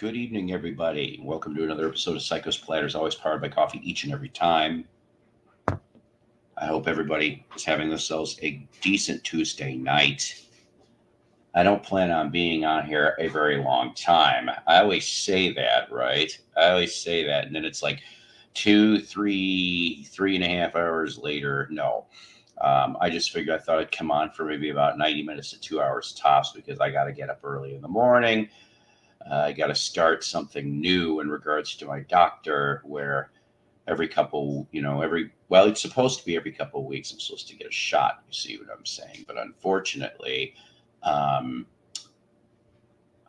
Good evening, everybody. Welcome to another episode of Psycho's Platters, always powered by coffee each and every time. I hope everybody is having themselves a decent Tuesday night. I don't plan on being on here a very long time. I always say that, right? I always say that, and then it's like 3.5 hours later. No. I just figured I thought I'd come on for maybe about 90 minutes to 2 hours tops because I got to get up early in the morning. I got to start something new in regards to my doctor where every couple, it's supposed to be every couple of weeks. I'm supposed to get a shot. You see what I'm saying? But unfortunately, um,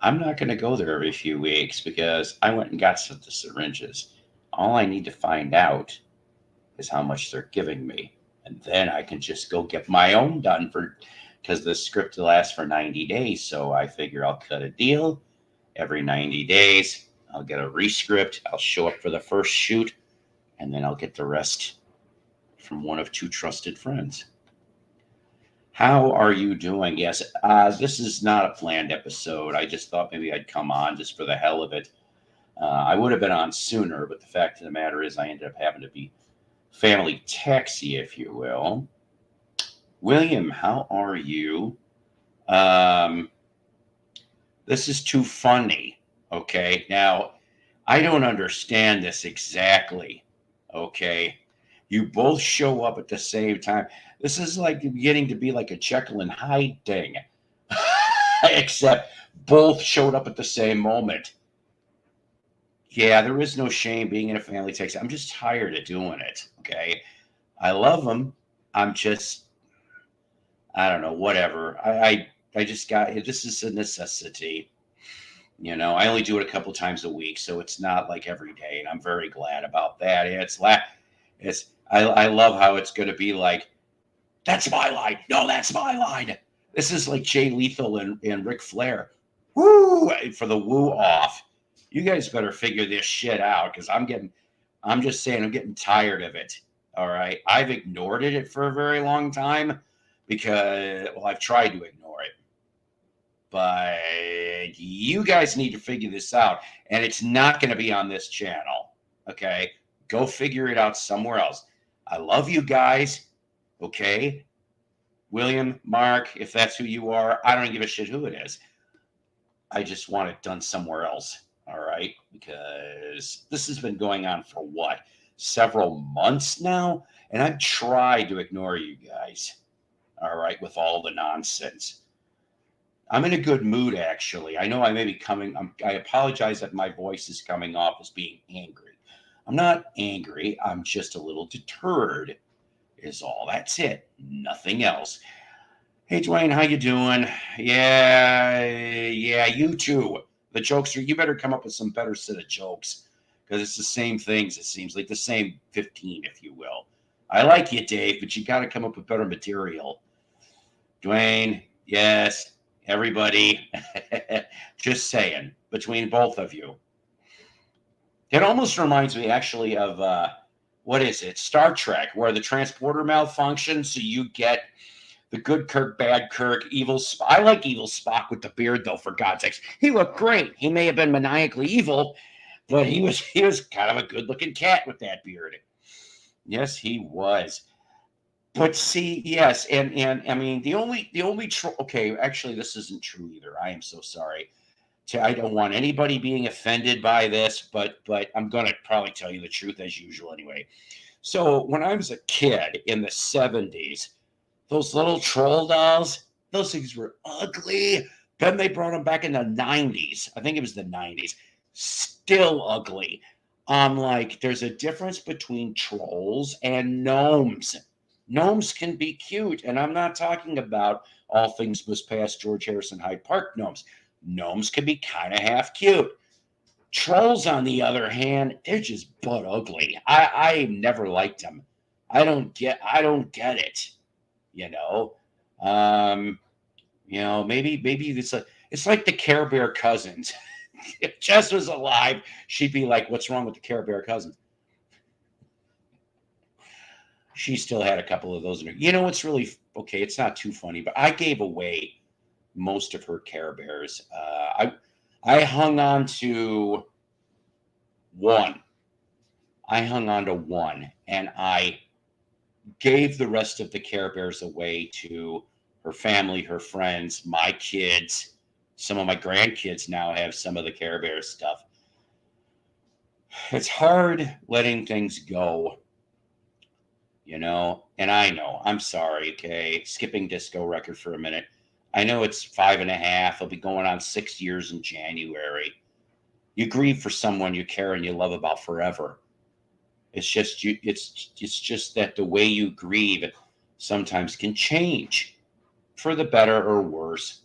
I'm not going to go there every few weeks because I went and got the syringes. All I need to find out is how much they're giving me. And then I can just go get my own done because the script lasts for 90 days. So I figure I'll cut a deal. Every 90 days, I'll get a rescript. I'll show up for the first shoot, and then I'll get the rest from one of two trusted friends. How are you doing? Yes, this is not a planned episode. I just thought maybe I'd come on just for the hell of it. I would have been on sooner, but the fact of the matter is I ended up having to be family taxi, if you will. William, how are you? This is too funny. Okay. Now, I don't understand this exactly. Okay. You both show up at the same time. This is like getting to be like a Jekyll and Hyde thing, except both showed up at the same moment. Yeah, there is no shame being in a family taxi. I'm just tired of doing it. Okay. I love them. I'm just, I don't know, whatever. I just got, this is a necessity. I only do it a couple times a week, so it's not like every day, and I'm very glad about that. I love how it's going to be like, that's my line. No, that's my line. This is like Jay Lethal and Ric Flair. Woo! For the woo off. You guys better figure this shit out because I'm just saying, I'm getting tired of it. All right. I've ignored it for a very long time because, well, I've tried to ignore it. But you guys need to figure this out. And it's not going to be on this channel. Okay? Go figure it out somewhere else. I love you guys. Okay? William, Mark, if that's who you are, I don't give a shit who it is. I just want it done somewhere else. All right? Because this has been going on for what? Several months now? And I've tried to ignore you guys. All right? With all the nonsense. I'm in a good mood, actually. I know I may be I apologize that my voice is coming off as being angry. I'm not angry. I'm just a little deterred is all. That's it. Nothing else. Hey, Dwayne, how you doing? Yeah, you too. The jokes you better come up with some better set of jokes because it's the same things. It seems like the same 15, if you will. I like you, Dave, but you got to come up with better material. Dwayne, yes. Everybody, just saying, between both of you. It almost reminds me, actually, of, what is it? Star Trek, where the transporter malfunctions, so you get the good Kirk, bad Kirk, evil Spock. I like evil Spock with the beard, though, for God's sakes. He looked great. He may have been maniacally evil, but he was kind of a good-looking cat with that beard. Yes, he was. But see, yes, and I mean the only okay, actually this isn't true either. I am so sorry. I don't want anybody being offended by this, but I'm gonna probably tell you the truth as usual anyway. So when I was a kid in the 70s, those little troll dolls, those things were ugly. Then they brought them back in the 90s. I think it was the 90s. Still ugly. I'm like, there's a difference between trolls and gnomes. Gnomes can be cute, and I'm not talking about all things must pass George Harrison Hyde Park gnomes. Gnomes can be kind of half cute. Trolls, on the other hand, they're just butt ugly. I never liked them. I don't get it. Maybe it's like the Care Bear cousins. If Jess was alive, she'd be like, "What's wrong with the Care Bear cousins?" She still had a couple of those in her. You know what's really okay? It's not too funny, but I gave away most of her Care Bears. I hung on to one. And I gave the rest of the Care Bears away to her family, her friends, my kids. Some of my grandkids now have some of the Care Bears stuff. It's hard letting things go, and I know, I'm sorry, okay? Skipping disco record for a minute. I know it's 5.5. It'll be going on 6 years in January. You grieve for someone you care and you love about forever. It's just it's just that the way you grieve sometimes can change for the better or worse.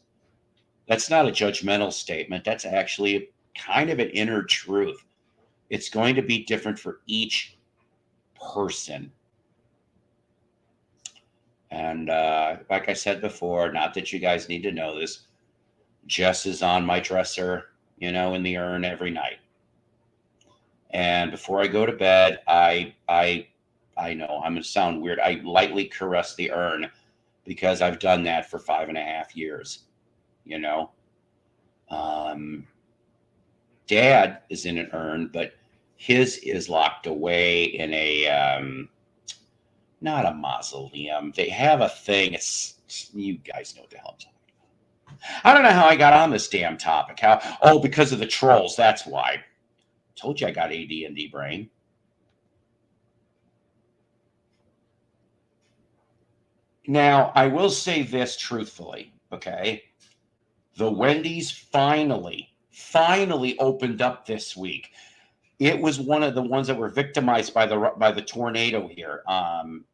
That's not a judgmental statement. That's actually kind of an inner truth. It's going to be different for each person. And like I said before, not that you guys need to know this, Jess is on my dresser, in the urn every night. And before I go to bed, I know I'm going to sound weird. I lightly caress the urn because I've done that for 5.5 years. Dad is in an urn, but his is locked away in a not a mausoleum. They have a thing. You guys know what the hell I'm talking about. I don't know how I got on this damn topic. Because of the trolls. That's why. Told you I got AD&D brain. Now, I will say this truthfully, okay? The Wendy's finally opened up this week. It was one of the ones that were victimized by the tornado here,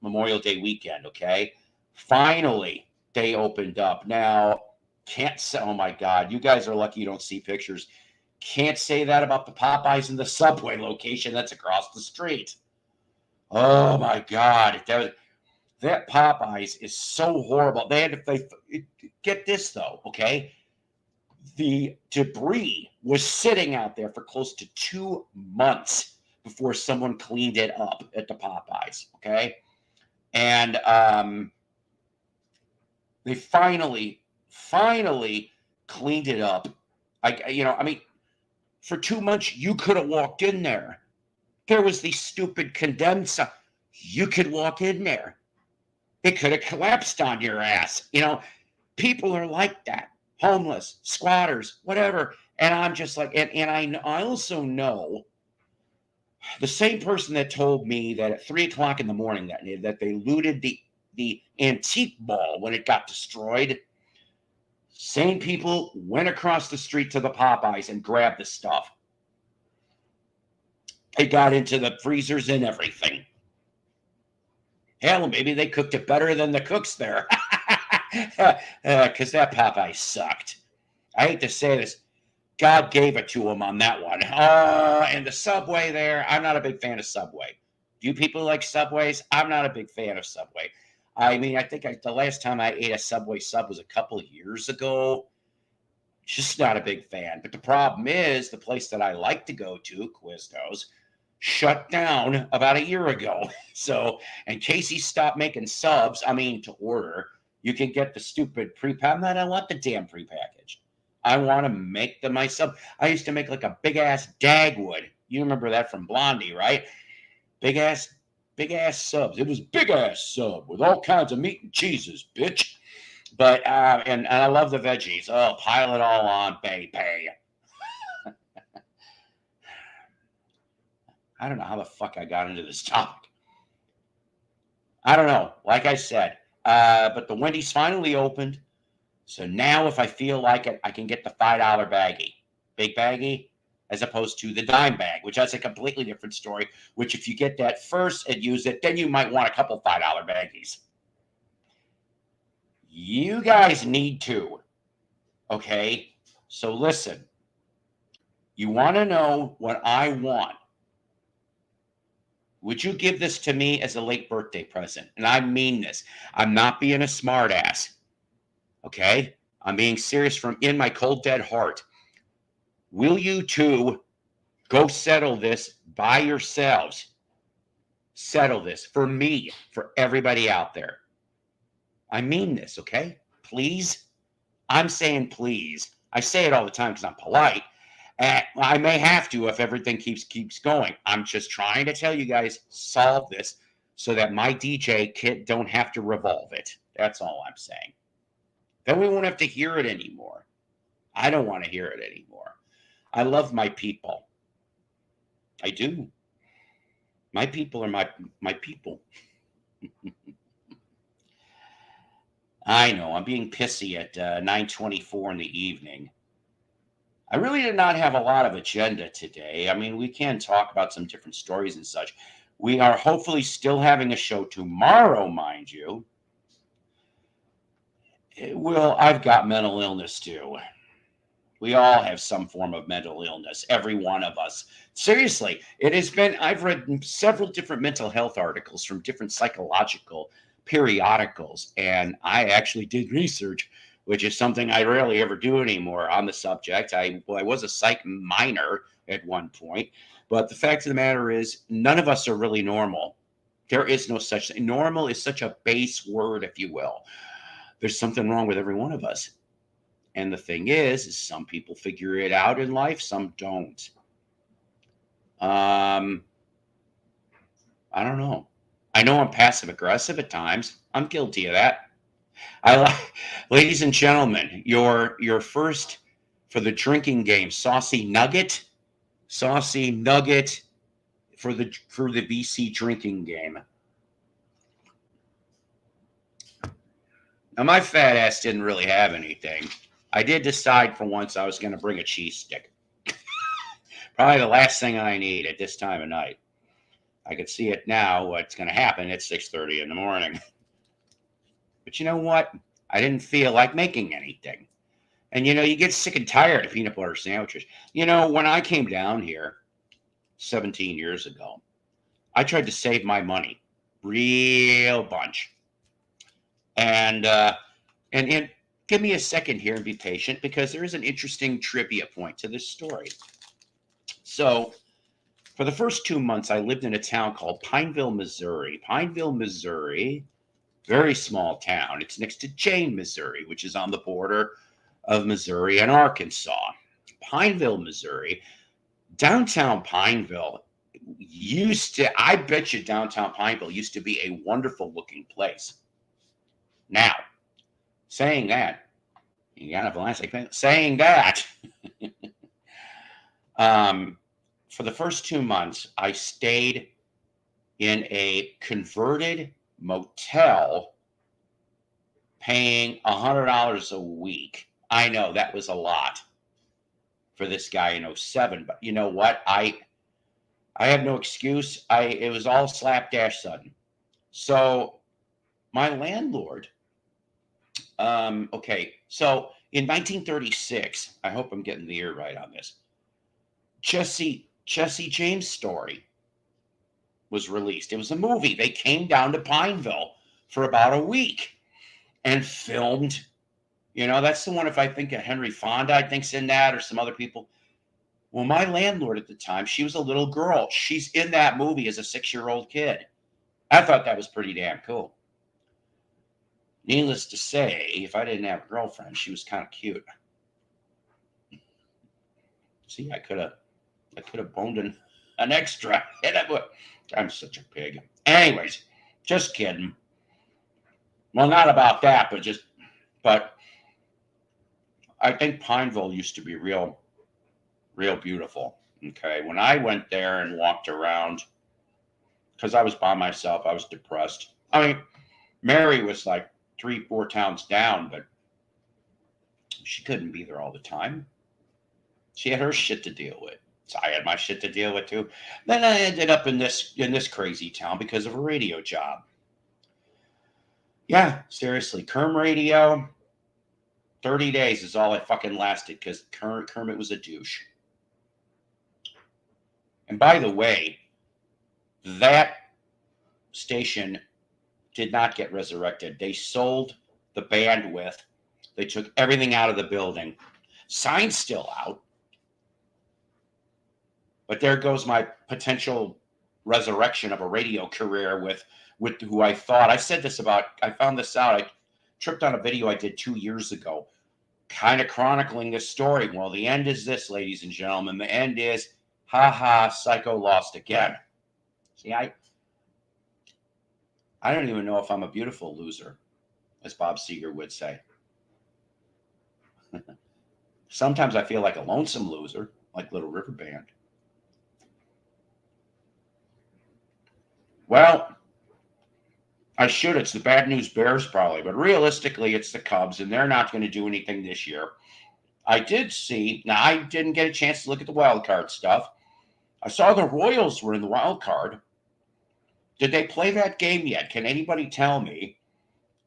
Memorial Day weekend, okay? Finally, they opened up. Now, can't say, oh my God, you guys are lucky you don't see pictures. Can't say that about the Popeyes and the Subway location that's across the street. Oh my God. That Popeyes is so horrible. Get this though, okay? The debris was sitting out there for close to 2 months before someone cleaned it up at the Popeyes, okay? And they finally cleaned it up. For 2 months, you could have walked in there. There was the stupid condenser. You could walk in there. It could have collapsed on your ass. People are like that. Homeless, squatters, whatever. And I'm just like, and I also know the same person that told me that at 3:00 in the morning that they looted the antique mall when it got destroyed. Same people went across the street to the Popeyes and grabbed the stuff. They got into the freezers and everything. Hell, maybe they cooked it better than the cooks there. Because that Popeye sucked. I hate to say this. God gave it to him on that one. And the Subway there, I'm not a big fan of Subway. Do you people like Subways? I'm not a big fan of Subway. I mean, I think the last time I ate a Subway sub was a couple of years ago. Just not a big fan. But the problem is the place that I like to go to, Quiznos, shut down about a year ago. So, and Casey stopped making subs, to order. You can get the stupid pre-pack. I don't want the damn pre-packaged. I want to make them myself. I used to make like a big-ass Dagwood. You remember that from Blondie, right? Big-ass subs. It was big-ass sub with all kinds of meat and cheeses, bitch. But, and I love the veggies. Oh, pile it all on, baby. I don't know how the fuck I got into this topic. I don't know. Like I said, but the Wendy's finally opened. So now if I feel like it, I can get the $5 baggie. Big baggie, as opposed to the dime bag, which that's a completely different story, which if you get that first and use it, then you might want a couple $5 baggies. You guys need to. Okay? So listen. You want to know what I want. Would you give this to me as a late birthday present? And I mean this. I'm not being a smartass. Okay? I'm being serious from in my cold, dead heart. Will you two go settle this by yourselves? Settle this for me, for everybody out there. I mean this, okay? Please? I'm saying please. I say it all the time because I'm polite, I may have to if everything keeps going. I'm just trying to tell you guys, solve this so that my DJ kit don't have to revolve it. That's all I'm saying. Then we won't have to hear it anymore. I don't want to hear it anymore. I love my people. I do. My people are my people. I know I'm being pissy at 9:24 in the evening. I really did not have a lot of agenda today. I mean, we can talk about some different stories and such. We are hopefully still having a show tomorrow, mind you. Well, I've got mental illness too. We all have some form of mental illness, every one of us. Seriously, I've read several different mental health articles from different psychological periodicals, and I actually did research, which is something I rarely ever do anymore on the subject. I was a psych minor at one point, but the fact of the matter is, none of us are really normal. There is no such thing. Normal is such a base word, if you will. There's something wrong with every one of us. And the thing is some people figure it out in life, some don't. I don't know. I know I'm passive aggressive at times. I'm guilty of that. Ladies and gentlemen, your first for the drinking game, saucy nugget for the BC drinking game. Now my fat ass didn't really have anything. I did decide for once I was going to bring a cheese stick. Probably the last thing I need at this time of night. I could see it now, what's going to happen at 6:30 in the morning. But you know what? I didn't feel like making anything. And you get sick and tired of peanut butter sandwiches. When I came down here 17 years ago, I tried to save my money. Real bunch. And give me a second here and be patient because there is an interesting trivia point to this story. So, for the first 2 months, I lived in a town called Pineville, Missouri. Pineville, Missouri, very small town. It's next to Jane, Missouri, which is on the border of Missouri and Arkansas. Pineville, Missouri, downtown Pineville I bet you downtown Pineville used to be a wonderful looking place. Now, saying that, for the first 2 months, I stayed in a converted motel paying $100 a week. I know that was a lot for this guy in 07, but you know what? I have no excuse. It was all slapdash sudden. So my landlord, so in 1936, I hope I'm getting the year right on this, Jesse James' story was released. It was a movie. They came down to Pineville for about a week and filmed. That's the one, if I think of Henry Fonda, I think's in that, or some other people. Well, my landlord at the time, she was a little girl. She's in that movie as a 6-year-old kid. I thought that was pretty damn cool. Needless to say, if I didn't have a girlfriend, she was kind of cute. See, I could have boned an extra. I'm such a pig. Anyways, just kidding. Well, not about that, but I think Pineville used to be real beautiful. Okay, when I went there and walked around, because I was by myself, I was depressed. I mean, Mary was like 3-4 towns down, but she couldn't be there all the time. She had her shit to deal with. So I had my shit to deal with too. Then I ended up in this crazy town because of a radio job. Yeah, seriously, Kerm radio, 30 days is all it fucking lasted because Kermit was a douche. And by the way, that station did not get resurrected. They sold the bandwidth. They took everything out of the building. Sign's still out. But there goes my potential resurrection of a radio career with who I found this out. I tripped on a video I did 2 years ago kind of chronicling this story. Well, the end is this, ladies and gentlemen. The end is, haha, Psycho lost again. See, I don't even know if I'm a beautiful loser, as Bob Seger would say. Sometimes I feel like a lonesome loser, like Little River Band. Well, I should. It's the bad news Bears probably, but realistically, it's the Cubs, and they're not going to do anything this year. I did see. Now, I didn't get a chance to look at the wild card stuff. I saw the Royals were in the wild card. Did they play that game yet? Can anybody tell me?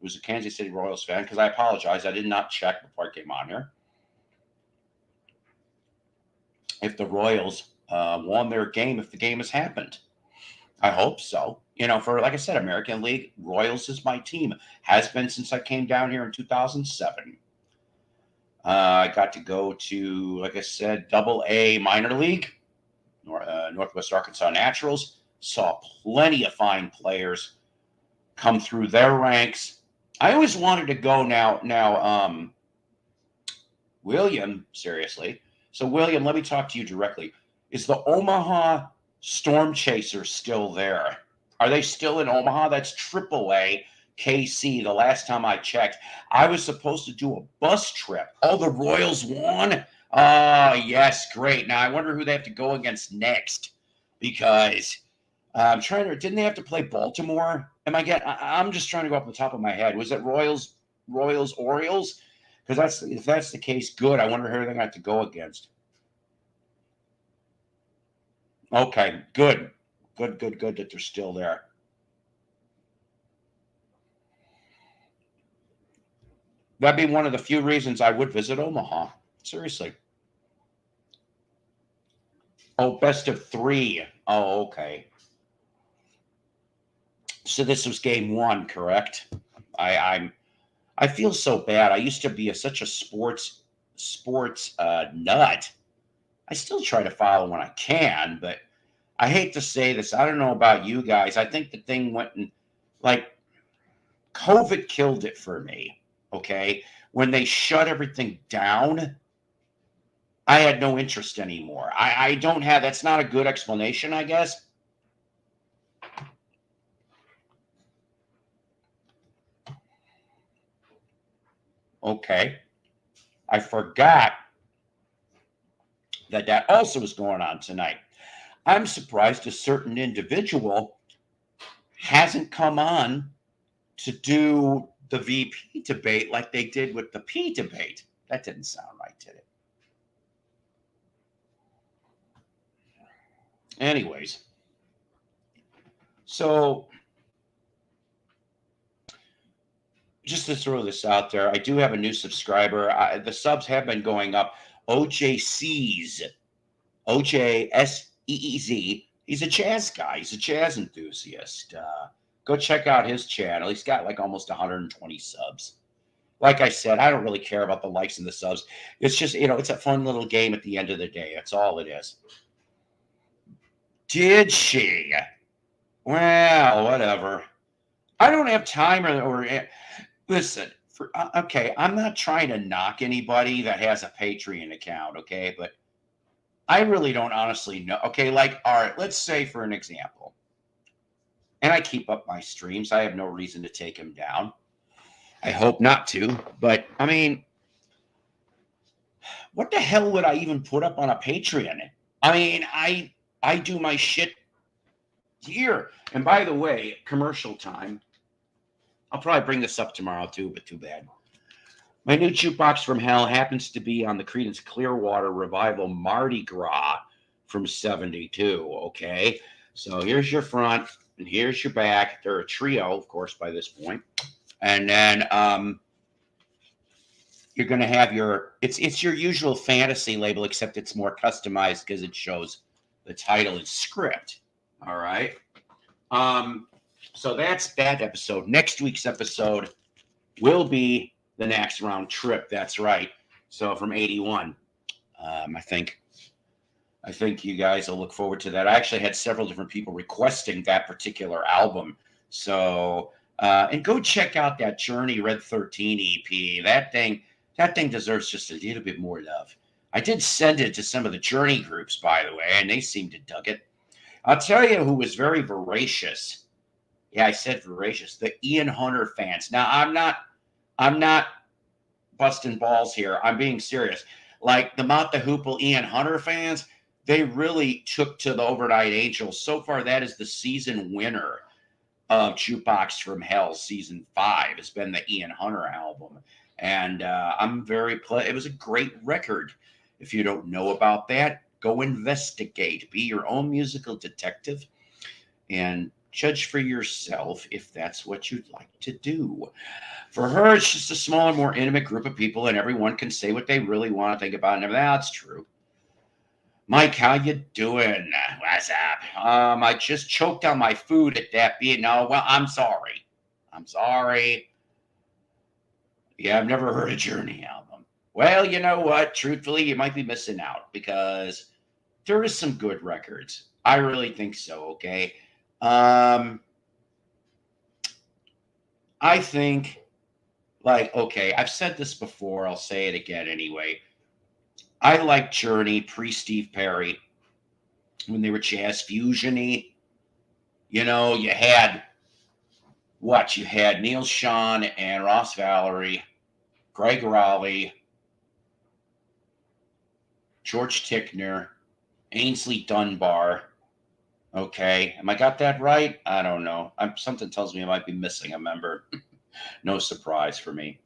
Who's a Kansas City Royals fan? Because I apologize, I did not check before I came on here. If the Royals won their game, if the game has happened. I hope so. You know, for like I said, American League, Royals is my team. Has been since I came down here in 2007. I got to go to, like I said, Double-A minor league, Northwest Arkansas Naturals. Saw plenty of fine players come through their ranks. I always wanted to go now. William, seriously. So, William, let me talk to you directly. Is the Omaha Storm Chasers still there? Are they still in Omaha? That's AAA KC. The last time I checked, I was supposed to do a bus trip. Oh, the Royals won? Yes, great. Now I wonder who they have to go against next, because I'm trying to. Didn't they have to play Baltimore? I'm just trying to go off the top of my head. Was it Royals, Orioles? Because if that's the case, good. I wonder who they're going to have to go against. Okay, good that they're still there. That'd be one of the few reasons I would visit Omaha. Seriously. Oh, best of 3. Oh, okay. So this was game 1, correct? I feel so bad. I used to be such a sports nut. I still try to follow when I can, but I hate to say this. I don't know about you guys. I think the thing went and like COVID killed it for me. Okay. When they shut everything down, I had no interest anymore. I don't have, that's not a good explanation, I guess. Okay. I forgot that also was going on tonight. I'm surprised a certain individual hasn't come on to do the VP debate like they did with the P debate. That didn't sound right, did it? Anyways, so just to throw this out there, I do have a new subscriber. The subs have been going up. OJC's, OJSEEZ. He's a jazz guy. He's a jazz enthusiast. Go check out his channel. He's got like almost 120 subs. Like I said, I don't really care about the likes and the subs. It's just, it's a fun little game at the end of the day. That's all it is. Did she? Well, whatever. I don't have time or listen. Okay, I'm not trying to knock anybody that has a Patreon account, okay? But I really don't honestly know. Okay, like, all right, let's say for an example, and I keep up my streams. I have no reason to take them down. I hope not to, but I mean, what the hell would I even put up on a Patreon? I mean, I do my shit here. And by the way, commercial time. I'll probably bring this up tomorrow too, but too bad. My new jukebox from hell happens to be on the Creedence Clearwater Revival Mardi Gras from 72, okay? So here's your front, and here's your back. They're a trio, of course, by this point. And then you're going to have it's your usual fantasy label, except it's more customized because it shows the title and script, all right? So that's that episode. Next week's episode will be the next round trip. That's right. So from 81, I think you guys will look forward to that. I actually had several different people requesting that particular album. So, and go check out that Journey Red 13 EP. That thing That thing deserves just a little bit more love. I did send it to some of the Journey groups, by the way, and they seemed to dug it. I'll tell you who was very voracious. Yeah, I said voracious. The Ian Hunter fans. Now, I'm not busting balls here. I'm being serious. Like the Mott the Hoople Ian Hunter fans, they really took to the Overnight Angels. So far, that is the season winner of Jukebox from Hell season 5. Has been the Ian Hunter album, and I'm very it was a great record. If you don't know about that, go investigate. Be your own musical detective, and judge for yourself if that's what you'd like to do. For her, it's just a smaller, more intimate group of people, and everyone can say what they really want to think about, and everything. That's true. Mike, how you doing? What's up? I just choked on my food at that being. No, well, I'm sorry. I'm sorry. Yeah, I've never heard a Journey album. Well, you know what? Truthfully, you might be missing out because there is some good records. I really think so. Okay. I think, like, okay, I've said this before. I'll say it again anyway. I like Journey pre-Steve Perry when they were jazz fusion-y. You know, you had what? You had Neil Schon and Ross Valerie, Greg Raleigh, George Tickner, Ainsley Dunbar. Okay, am I got that right? I don't know. Something tells me I might be missing a member. No surprise for me.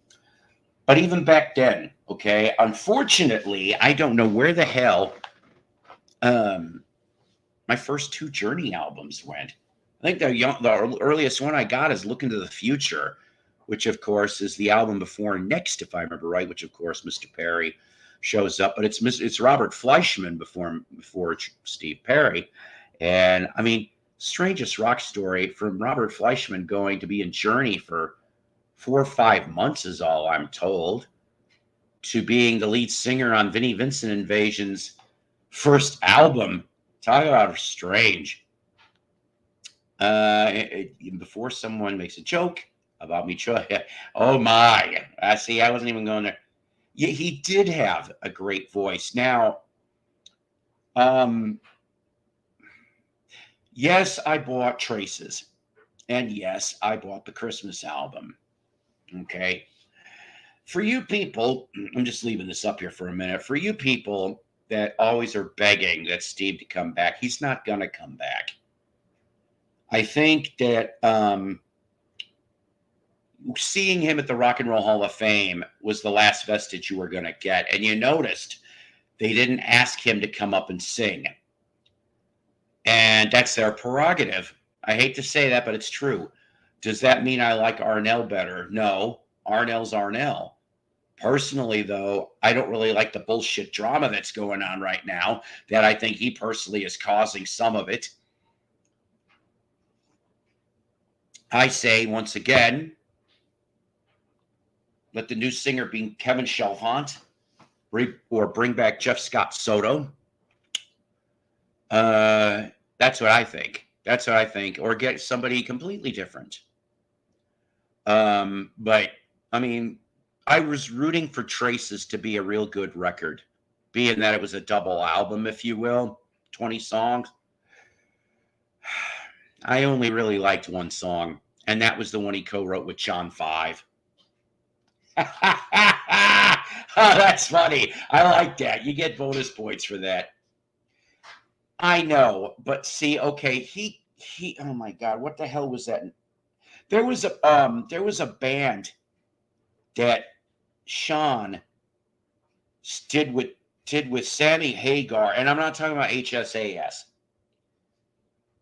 But even back then, okay, unfortunately, I don't know where the hell my first 2 Journey albums went. I think the earliest one I got is Look into the Future, which of course is the album before Next, if I remember right, which of course Mr. Perry shows up, but it's Robert Fleischman before Steve Perry. And I mean, strangest rock story from Robert Fleischman going to be in Journey for 4 or 5 months is all I'm told, to being the lead singer on Vinnie Vincent Invasion's first album. Talk about strange. Before someone makes a joke about me, oh my! I see. I wasn't even going there. Yeah, he did have a great voice. Now, yes, I bought Traces, and yes, I bought the Christmas album. Okay. For you people, I'm just leaving this up here for a minute. For you people that always are begging that Steve to come back, he's not going to come back. I think that seeing him at the Rock and Roll Hall of Fame was the last vestige you were going to get. And you noticed they didn't ask him to come up and sing. And that's their prerogative. I hate to say that, but it's true. Does that mean I like Arnell better? No, Arnell's Arnell. Personally, though, I don't really like the bullshit drama that's going on right now, that I think he personally is causing some of it. I say, once again, let the new singer be Kevin Chalfant, or bring back Jeff Scott Soto. That's what I think. That's what I think. Or get somebody completely different. But, I mean, I was rooting for Traces to be a real good record, being that it was a double album, if you will, 20 songs. I only really liked one song, and that was the one he co-wrote with John 5. Oh, that's funny. I like that. You get bonus points for that. I know, but see, okay, he oh my God, what the hell was that? There was a band that Sean did with Sammy Hagar, and I'm not talking about HSAS.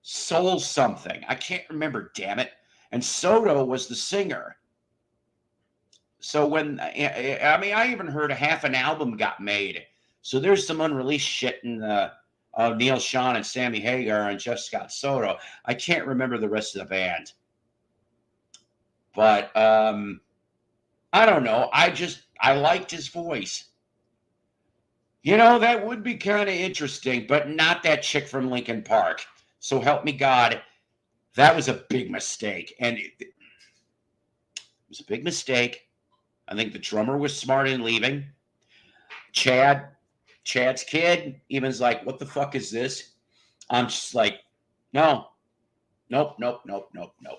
Soul something. I can't remember, damn it. And Soto was the singer. So when, I mean, I even heard half an album got made. So there's some unreleased shit in Neil Schon and Sammy Hagar and Jeff Scott Soto. I can't remember the rest of the band. But I don't know. I liked his voice. You know, that would be kind of interesting, but not that chick from Linkin Park. So help me God, that was a big mistake. And it was a big mistake. I think the drummer was smart in leaving. Chad's kid, even's like, what the fuck is this? I'm just like, no, nope, nope, nope, nope, nope.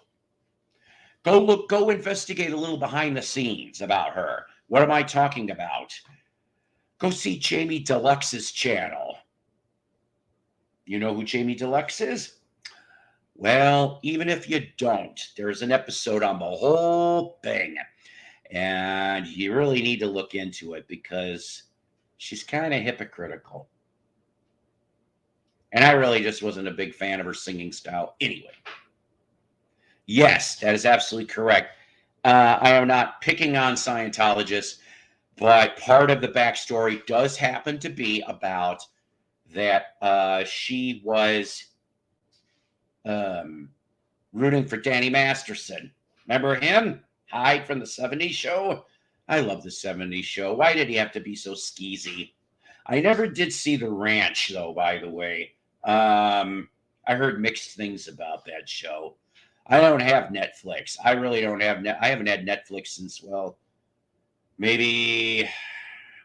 Go investigate a little behind the scenes about her. What am I talking about? Go see Jamie Deluxe's channel. You know who Jamie Deluxe is? Well, even if you don't, there's an episode on the whole thing. And you really need to look into it because she's kind of hypocritical. And I really just wasn't a big fan of her singing style anyway. Yes, that is absolutely correct. I am not picking on Scientologists, but part of the backstory does happen to be about that she was rooting for Danny Masterson. Remember him? Hyde from the 70s show? I love the 70s show. Why did he have to be so skeezy? I never did see The Ranch, though, by the way. I heard mixed things about that show. I don't have Netflix. I really don't have I haven't had Netflix since, well, maybe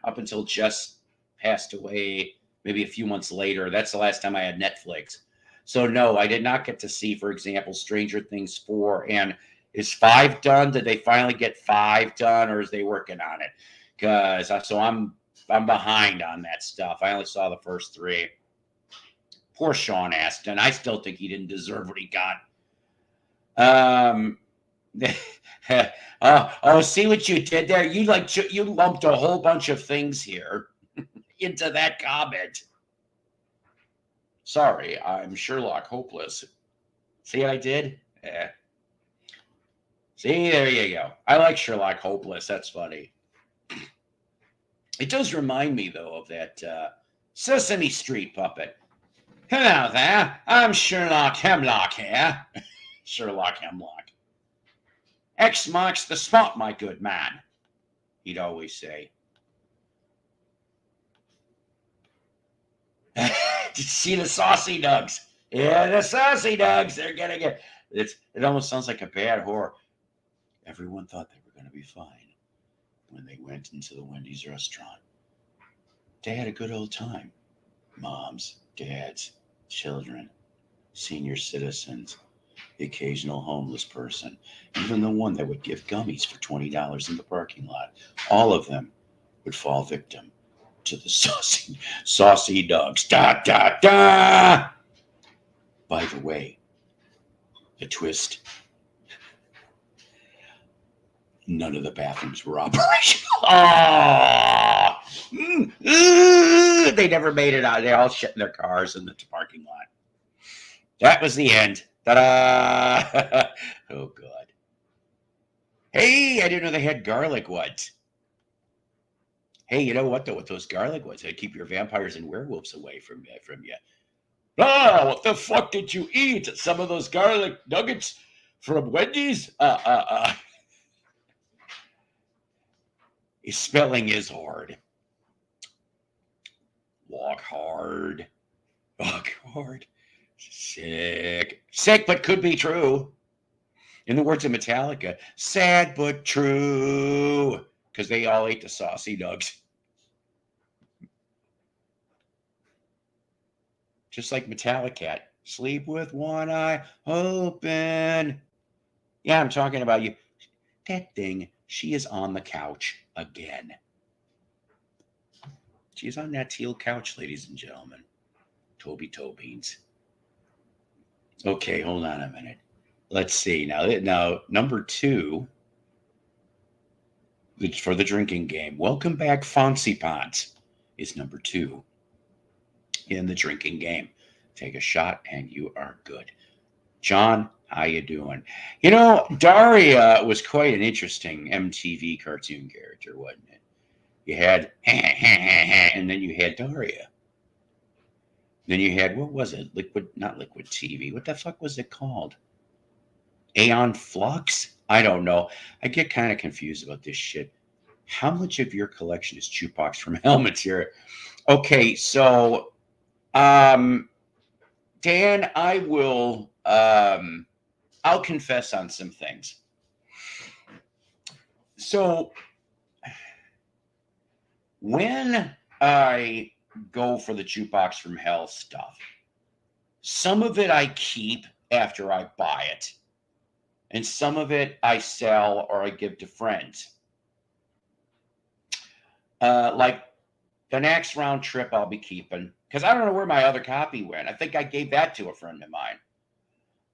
up until just passed away, maybe a few months later. That's the last time I had Netflix. So no, I did not get to see, for example, Stranger Things 4. And is 5 done? Did they finally get 5 done, or is they working on it? Because I'm behind on that stuff. I only saw the first 3. Poor Sean Astin. I still think he didn't deserve what he got. See what you did there? You lumped a whole bunch of things here into that comment. Sorry, I'm Sherlock Hopeless. See what I did? Yeah. See, there you go. I like Sherlock Hopeless. That's funny. It does remind me, though, of that Sesame Street puppet. Hello there. I'm Sherlock Hemlock here. Sherlock Hemlock. X marks the spot, my good man, he'd always say. Did you see the saucy dogs? Yeah, the saucy dogs. They're getting it. It almost sounds like a bad horror. Everyone thought they were going to be fine when they went into the Wendy's restaurant. They had a good old time. Moms, dads, children, senior citizens, the occasional homeless person, even the one that would give gummies for $20 in the parking lot. All of them would fall victim to the saucy dogs. Da, da, da! By the way, the twist, none of the bathrooms were operational. They never made it out. They all shit in their cars in the parking lot. That was the end. Ta-da! Oh, God. Hey, I didn't know they had garlic ones. Hey, you know what, though? With those garlic ones, they keep your vampires and werewolves away from you. What the fuck did you eat? Some of those garlic nuggets from Wendy's? Spelling is hard. Walk hard. Walk hard. Sick, but could be true. In the words of Metallica, sad but true, because they all ate the saucy dogs. Just like Metallica, sleep with one eye open. Yeah, I'm talking about you. That thing, she is on the couch again. She's on that teal couch, ladies and gentlemen. Toby Beans. Okay, hold on a minute. Let's see. Now number 2 for the drinking game. Welcome back, Fonzie Pons is number 2 in the drinking game. Take a shot and you are good. John, how you doing? You know, Daria was quite an interesting MTV cartoon character, wasn't it? You had and then you had Daria. Then you had, what was it? Not Liquid TV. What the fuck was it called? Aeon Flux? I don't know. I get kind of confused about this shit. How much of your collection is jukebox from Helmets here? Okay, so Dan, I will I'll confess on some things. So when I go for the Jukebox from Hell stuff, some of it I keep after I buy it, and some of it I sell or I give to friends. Like the next round trip I'll be keeping, because I don't know where my other copy went. I think I gave that to a friend of mine.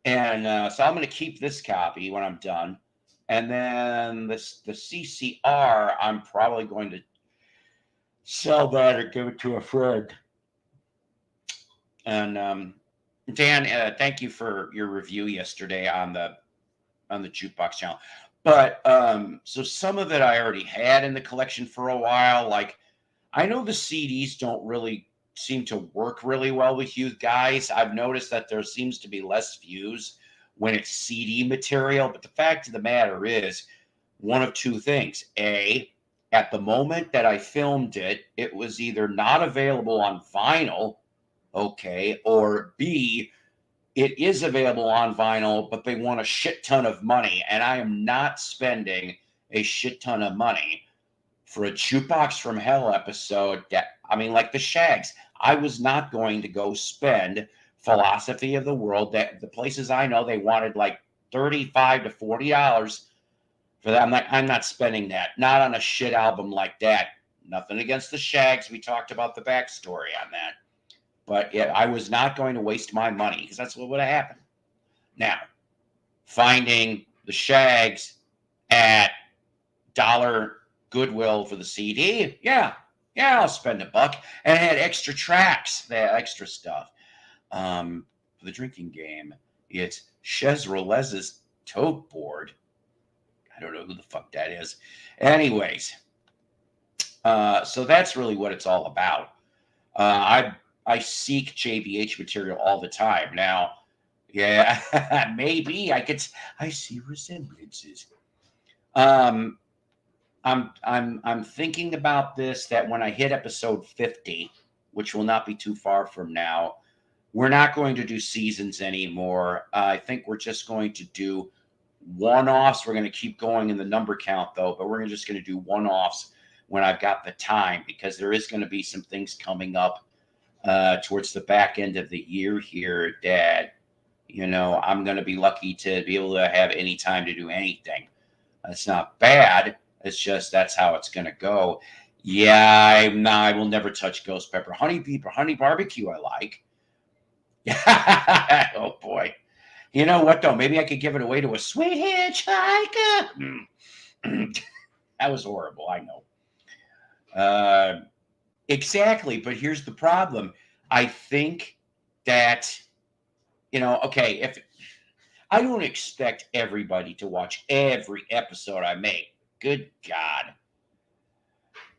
And so I'm going to keep this copy when I'm done. And then the CCR, I'm probably going to sell that or give it to a friend. And Dan, thank you for your review yesterday on the Jukebox channel. But so some of it I already had in the collection for a while. Like, I know the CDs don't really seem to work really well with you guys. I've noticed that there seems to be less views when it's CD material. But the fact of the matter is, one of two things. A, at the moment that I filmed it, it was either not available on vinyl, okay, or B, it is available on vinyl, but they want a shit ton of money, and I am not spending a shit ton of money for a Jukebox from Hell episode. That, I mean, like the Shags, I was not going to go spend Philosophy of the World. That the places I know, they wanted like $35 to $40 for that. I'm like, I'm not spending that. Not on a shit album like that. Nothing against the Shags. We talked about the backstory on that. But yet I was not going to waste my money, because that's what would have happened. Now, finding the Shags at dollar Goodwill for the CD, yeah, I'll spend $1. And it had extra tracks, that extra stuff. For the drinking game, it's Chezrolez's Tote Board. I don't know who the fuck that is. Anyways, so that's really what it's all about. I seek JBH material all the time. Now, yeah, maybe I see resemblances. I'm thinking about this, that when I hit episode 50, which will not be too far from now, we're not going to do seasons anymore. I think we're just going to do one-offs. We're going to keep going in the number count, though, but we're just going to do one-offs when I've got the time, because there is going to be some things coming up towards the back end of the year here that, you know, I'm going to be lucky to be able to have any time to do anything. It's not bad. It's just that's how it's going to go. Yeah, I will never touch Ghost Pepper. Honey Barbecue I like. Oh, boy. You know what, though? Maybe I could give it away to a sweet hitchhiker. That was horrible, I know. Exactly, but here's the problem. I think that, you know, okay, if I don't expect everybody to watch every episode I make. Good God.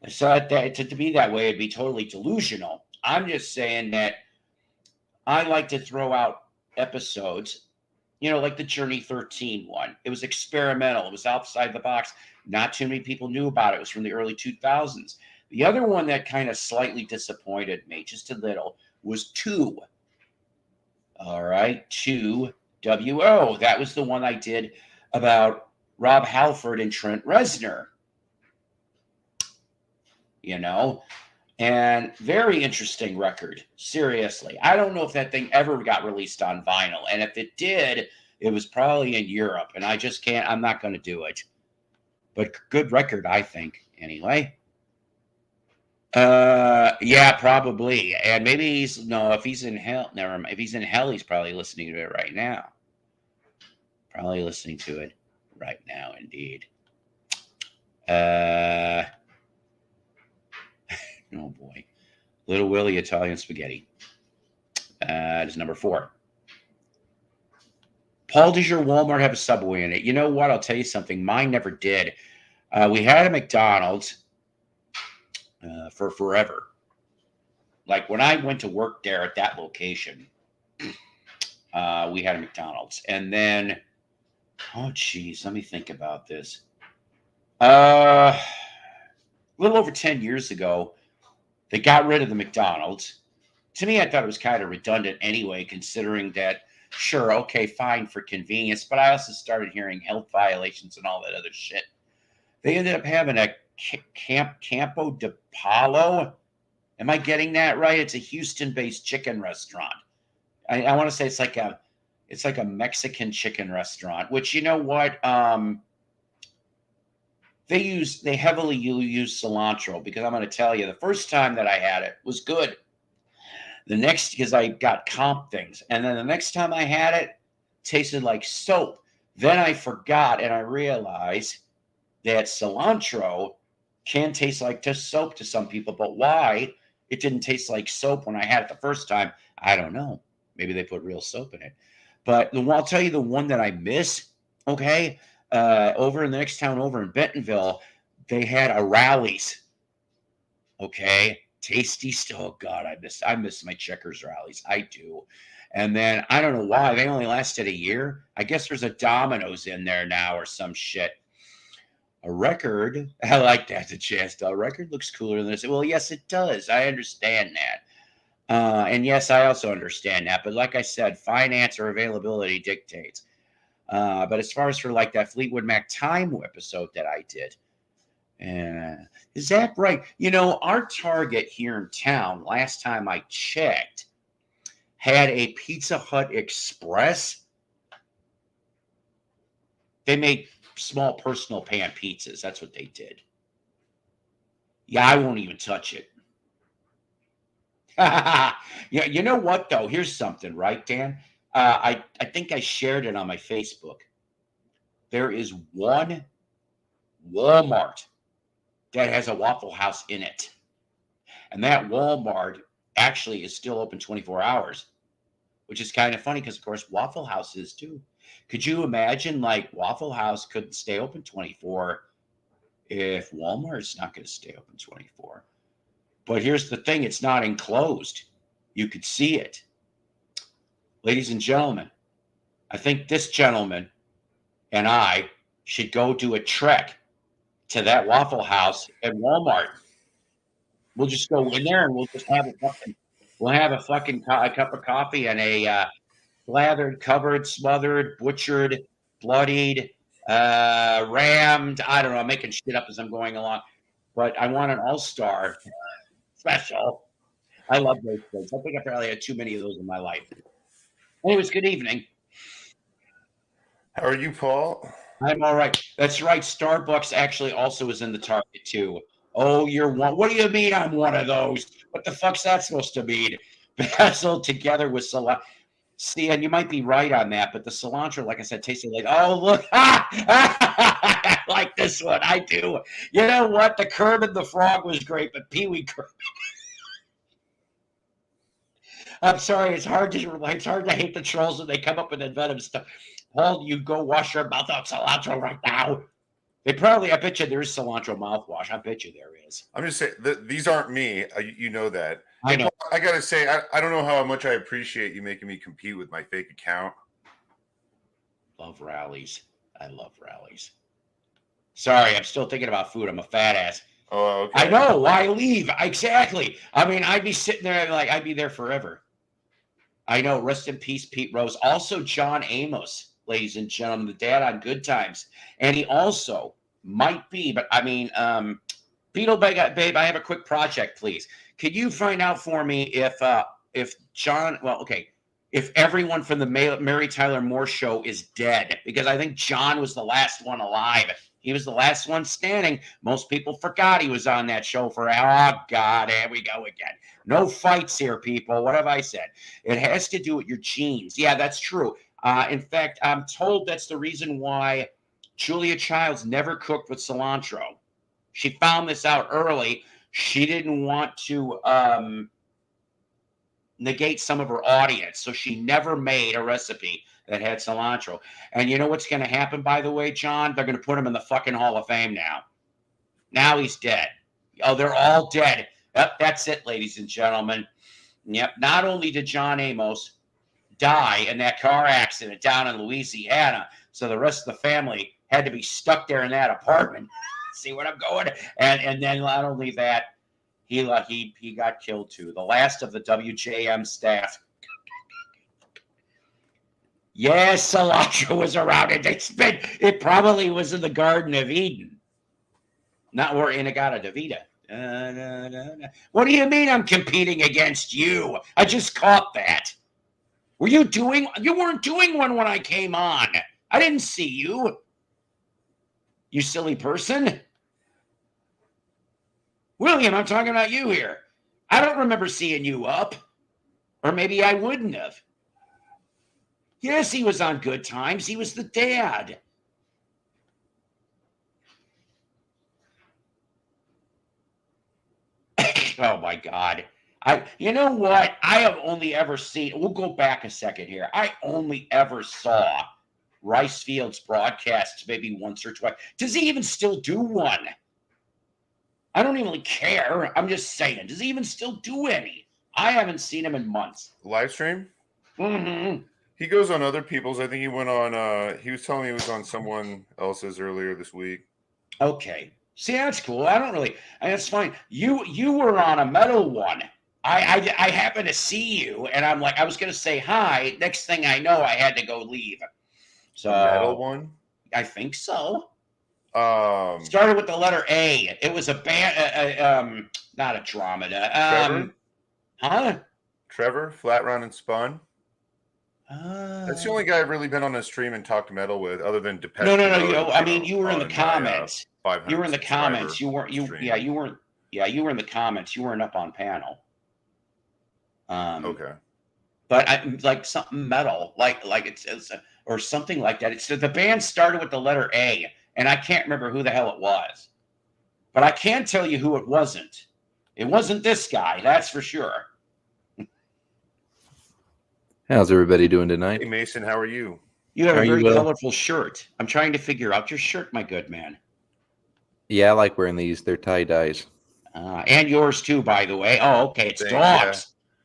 So to be that way, it'd be totally delusional. I'm just saying that I like to throw out episodes, you know, like the Journey 13 one. It was experimental. It was outside the box. Not too many people knew about it. It was from the early 2000s. The other one that kind of slightly disappointed me, just a little, was 2. All right, 2WO. That was the one I did about Rob Halford and Trent Reznor. You know, and very interesting record. Seriously. I don't know if that thing ever got released on vinyl. And if it did, it was probably in Europe. And I just can't, I'm not going to do it. But good record, I think, anyway. Yeah, probably. And maybe if he's in hell, never mind. If he's in hell, he's probably listening to it right now. Probably listening to it right now, indeed. Oh boy. Little Willie Italian Spaghetti. Is number 4. Paul, does your Walmart have a Subway in it? You know what? I'll tell you something. Mine never did. We had a McDonald's for forever. Like when I went to work there at that location, we had a McDonald's. And then, oh geez, let me think about this. A little over 10 years ago, they got rid of the McDonald's. To me, I thought it was kind of redundant anyway, considering that, sure, okay, fine for convenience, but I also started hearing health violations and all that other shit They ended up having a Campo de Palo. Am I getting that right? It's a Houston-based chicken restaurant. I want to say it's like a Mexican chicken restaurant. Which, you know what? They heavily use cilantro, because I'm going to tell you, the first time that I had it was good. The next, because I got comp things, and then the next time I had it, tasted like soap. Then I forgot, and I realized that cilantro can taste like just soap to some people, but why it didn't taste like soap when I had it the first time, I don't know. Maybe they put real soap in it. But I'll tell you the one that I miss, okay? Over in the next town over in Bentonville, they had a Rallies, okay? Tasty still. Oh God, I miss my Checkers Rallies. I do. And then I don't know why they only lasted a year. I guess there's a Domino's in there now or some shit. A record, I like that. The chance. A record looks cooler than this. Well, yes, it does. I understand that. And yes, I also understand that. But like I said, finance or availability dictates. But as far as for like that Fleetwood Mac Time episode that I did, is that right? You know, our Target here in town, last time I checked, had a Pizza Hut Express. They made small personal pan pizzas. That's what they did. Yeah, I won't even touch it. Yeah, you know what though? Here's something, right, Dan? I think I shared it on my Facebook. There is one Walmart that has a Waffle House in it. And that Walmart actually is still open 24 hours, which is kind of funny because, of course, Waffle House is too. Could you imagine, like, Waffle House couldn't stay open 24 if Walmart's not going to stay open 24? But here's the thing, it's not enclosed. You could see it. Ladies and gentlemen, I think this gentleman and I should go do a trek to that Waffle House at Walmart. We'll just go in there and we'll just have a cup of coffee and a slathered, covered, smothered, butchered, bloodied, rammed. I don't know. I'm making shit up as I'm going along, but I want an all-star special. I love those things. I think I probably had too many of those in my life. Anyways, good evening. How are you, Paul? I'm all right. That's right. Starbucks actually also is in the Target too. Oh, you're one. What do you mean I'm one of those? What the fuck's that supposed to mean? Basil together with cilantro. See, and you might be right on that, but the cilantro, like I said, tasted like, oh, look. I like this one. I do. You know what? The Kermit the Frog was great, but Pee Wee Kermit. I'm sorry. It's hard to hate the trolls when they come up with inventive stuff. Paul, you go wash your mouth out cilantro right now. I bet you there is cilantro mouthwash. I bet you there is. I'm just saying, these aren't me. You know that. I know. I got to say, I don't know how much I appreciate you making me compete with my fake account. Love rallies. I love rallies. Sorry, I'm still thinking about food. I'm a fat ass. Oh, okay. I know. Why leave? Exactly. I mean, I'd be sitting there like I'd be there forever. I know. Rest in peace, Pete Rose. Also, John Amos, ladies and gentlemen, the dad on Good Times. And he also might be, but I mean, Beetle Babe, I have a quick project, please. Could you find out for me if John, well, okay, if everyone from the Mary Tyler Moore show is dead? Because I think John was the last one alive. He was the last one standing. Most people forgot he was on that show for, oh, God, here we go again. No fights here, people. What have I said? It has to do with your genes. Yeah, that's true. In fact, I'm told that's the reason why Julia Childs never cooked with cilantro. She found this out early. She didn't want to negate some of her audience, so she never made a recipe that had cilantro. And you know what's going to happen, by the way, John? They're going to put him in the fucking Hall of Fame now. Now he's dead. Oh, they're all dead. Yep, that's it, ladies and gentlemen. Yep, not only did John Amos die in that car accident down in Louisiana, so the rest of the family had to be stuck there in that apartment. See what I'm going? And then not only that, he got killed too. The last of the WJM staff. Yes, cilantro was around it. It probably was in the Garden of Eden. Not or Inagata Davida. Da, da, da, da. What do you mean I'm competing against you? I just caught that. Were you doing? You weren't doing one when I came on. I didn't see you. You silly person. William, I'm talking about you here. I don't remember seeing you up. Or maybe I wouldn't have. Yes, he was on Good Times. He was the dad. Oh my God. You know what? I have only ever seen, we'll go back a second here. I only ever saw Rice Field's broadcasts maybe once or twice. Does he even still do one? I don't even care. I'm just saying. Does he even still do any? I haven't seen him in months. Live stream? Mm-hmm. He goes on other people's. I think he went on, he was telling me he was on someone else's earlier this week. Okay. See, that's cool. I don't really, that's fine. You were on a metal one. I happened to see you, and I'm like, I was going to say hi. Next thing I know, I had to go leave. So A metal one? I think so. Started with the letter A. It was a band, not a dramata. Trevor? Huh? Trevor? Flat Round and Spun? That's the only guy I've really been on a stream and talked metal with, other than Depeche No. Mode, I mean, you were in the comments. You were in the comments. You weren't. Yeah, you weren't. Yeah, you were in the comments. You weren't up on panel. Okay. But I like something metal, like it's or something like that. It's the band started with the letter A, and I can't remember who the hell it was. But I can tell you who it wasn't. It wasn't this guy, that's for sure. How's everybody doing tonight? Hey, Mason, how are you? You have a very colorful shirt. I'm trying to figure out your shirt, my good man. Yeah, I like wearing these. They're tie-dyes. And yours too, by the way. Oh, okay. It's dogs.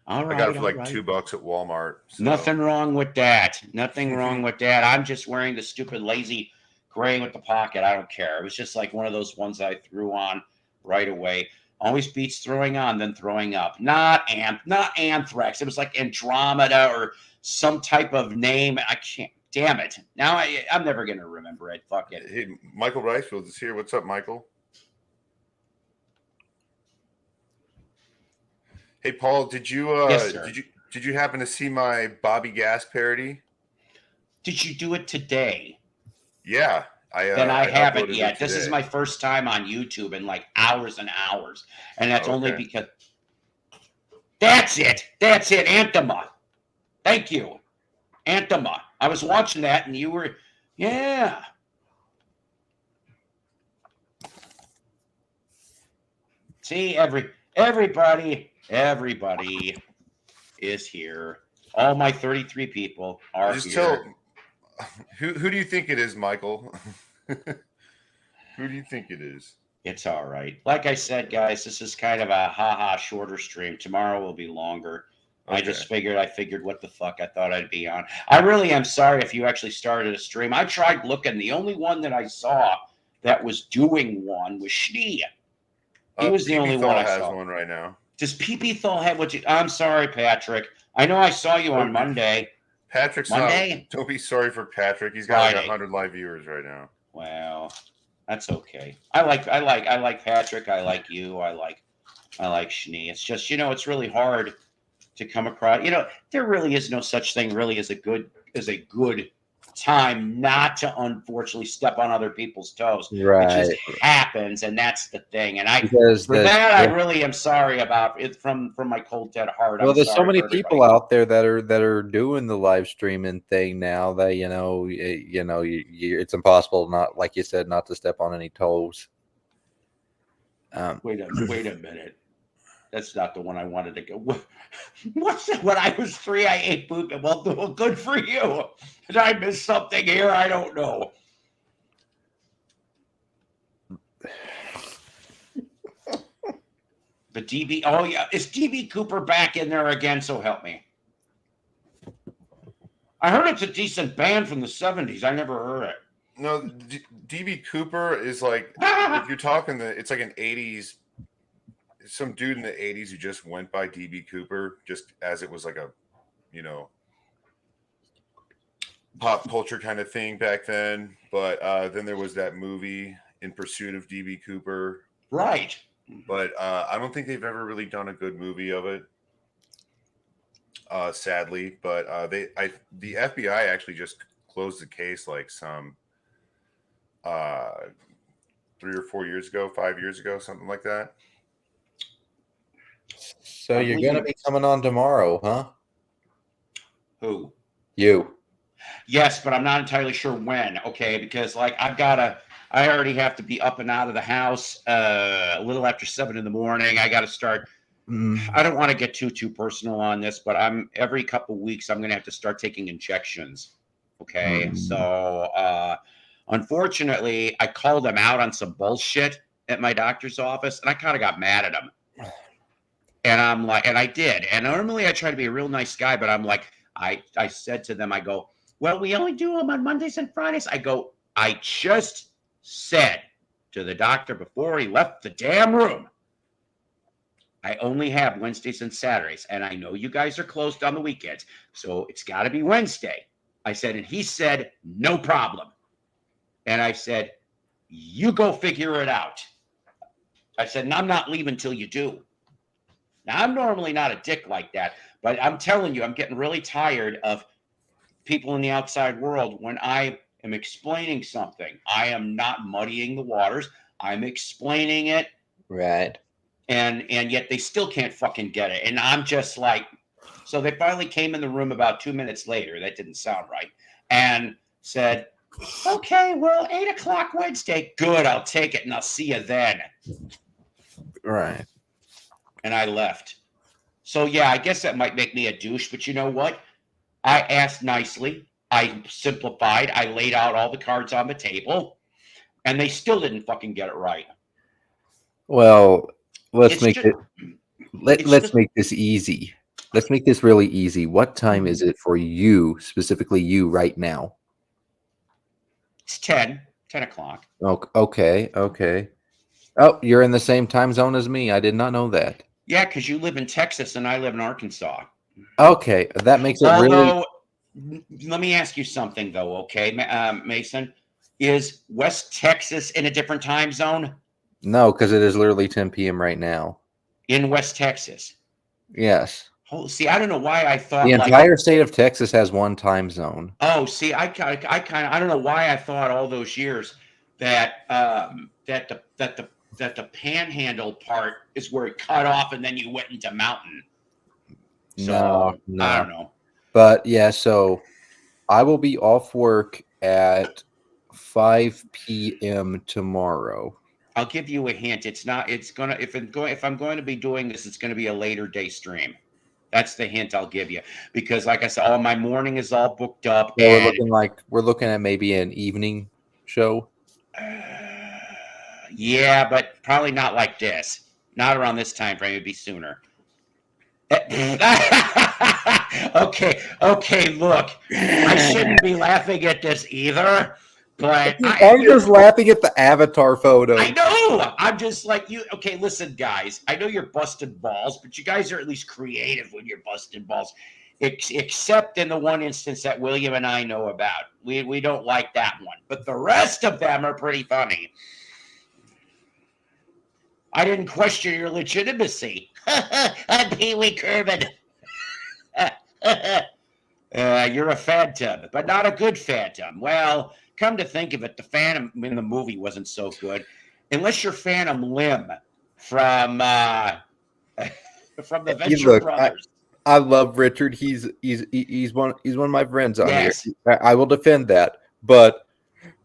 Yeah. All right. I got it for like $2 at Walmart. So. Nothing wrong with that. Nothing wrong with that. I'm just wearing the stupid lazy gray with the pocket. I don't care. It was just like one of those ones I threw on right away. Always beats throwing on than throwing up. Not Anthrax. It was like Andromeda or some type of name. I can't. Damn it. Now I'm never going to remember it. Fuck it. Hey, Michael Ricefield is here. What's up, Michael? Hey, Paul, did you yes, sir. did you happen to see my Bobby Gas parody? Did you do it today? Yeah. I haven't yet. This is my first time on YouTube in like hours and hours. And that's only because That's it. Anthema. Thank you. Anthema. I was watching that and you were, yeah. See, everybody is here. All my 33 people are here. Who do you think it is, Michael? Who do you think it is? It's all right. Like I said, guys, this is kind of a shorter stream. Tomorrow will be longer. Okay. I figured what the fuck I thought I'd be on. I really am sorry if you actually started a stream. I tried looking. The only one that I saw that was doing one was Schnee. He was the only one I saw. has one right now. Does PP Thal have what you... I'm sorry, Patrick. I know I saw you on Monday. Patrick's Monday? Don't be sorry for Patrick. He's got like 100 live viewers right now. Well, that's okay. I like Patrick. I like you. I like Schnee. It's just, it's really hard to come across. There really is no such thing really as a good time not to unfortunately step on other people's toes. Right. It just happens, and that's the thing. And I really am sorry about it from my cold dead heart. Well, there's so many people out there that are doing the live streaming thing now that it's impossible not, like you said, not to step on any toes. Wait a minute. That's not the one I wanted to go. What's that? When I was 3, I ate boot. Well, good for you. Did I miss something here? I don't know. The DB. Oh, yeah. Is DB Cooper back in there again? So help me. I heard it's a decent band from the 70s. I never heard it. No, DB Cooper is like, if you're talking, it's like an 80s. Some dude in the 80s who just went by DB Cooper just as it was like a, pop culture kind of thing back then. But then there was that movie In Pursuit of DB Cooper. Right. But I don't think they've ever really done a good movie of it. Sadly, but the FBI actually just closed the case like some 3 or 4 years ago, 5 years ago, something like that. So I you're believe gonna be coming on tomorrow, huh? Who? You. Yes, but I'm not entirely sure when. Okay, because like I already have to be up and out of the house a little after 7 in the morning. I got to start. I don't want to get too personal on this, but every couple weeks I'm gonna have to start taking injections. Okay, so unfortunately, I called him out on some bullshit at my doctor's office, and I kind of got mad at him. And I'm like, and I did. And normally I try to be a real nice guy, but I'm like, I said to them, I go, well, we only do them on Mondays and Fridays. I go, I just said to the doctor before he left the damn room, I only have Wednesdays and Saturdays. And I know you guys are closed on the weekends. So it's got to be Wednesday. I said, and he said, no problem. And I said, you go figure it out. I said, and I'm not leaving till you do. Now, I'm normally not a dick like that, but I'm telling you, I'm getting really tired of people in the outside world when I am explaining something. I am not muddying the waters. I'm explaining it. Right. And yet they still can't fucking get it. And I'm just like, so they finally came in the room about 2 minutes later. That didn't sound right. And said, okay, well, 8 o'clock Wednesday. Good, I'll take it and I'll see you then. Right. And I left. So yeah, I guess that might make me a douche, but you know what? I asked nicely. I simplified. I laid out all the cards on the table, and they still didn't fucking get it right. Well, let's It's make just- it. Let's just- make this easy. Let's make this really easy. What time is it for you, specifically you, right now? It's 10 o'clock. Okay. Oh, you're in the same time zone as me. I did not know that. Yeah, because you live in Texas and I live in Arkansas. Okay, that makes it really. Although, let me ask you something though, okay, Mason? Is West Texas in a different time zone? No, because it is literally 10 p.m. right now. In West Texas? Yes. Oh, see, I don't know why I thought The like entire state of Texas has one time zone. oh, see, I kind of I don't know why I thought all those years that that the panhandle part is where it cut off and then you went into mountain. So No. I don't know. But yeah, so I will be off work at 5 p.m. tomorrow. I'll give you a hint. It's not. It's gonna. If I'm going to be doing this, it's going to be a later day stream. That's the hint I'll give you, because, like I said, all my morning is all booked up. So And, we're looking at maybe an evening show. yeah, but probably not like this. Not around this time frame. It'd be sooner. Okay. Look, I shouldn't be laughing at this either. But I'm just laughing at the avatar photo. I know. I'm just like you. Okay, listen, guys. I know you're busting balls, but you guys are at least creative when you're busting balls. Except in the one instance that William and I know about. We don't like that one. But the rest of them are pretty funny. I didn't question your legitimacy. I'm Pee Wee Kerman. You're a phantom, but not a good phantom. Well, come to think of it, the Phantom in the movie wasn't so good, unless you're Phantom Limb from the Venture Brothers. I love Richard. He's one of my friends on Yes. here. I will defend that. But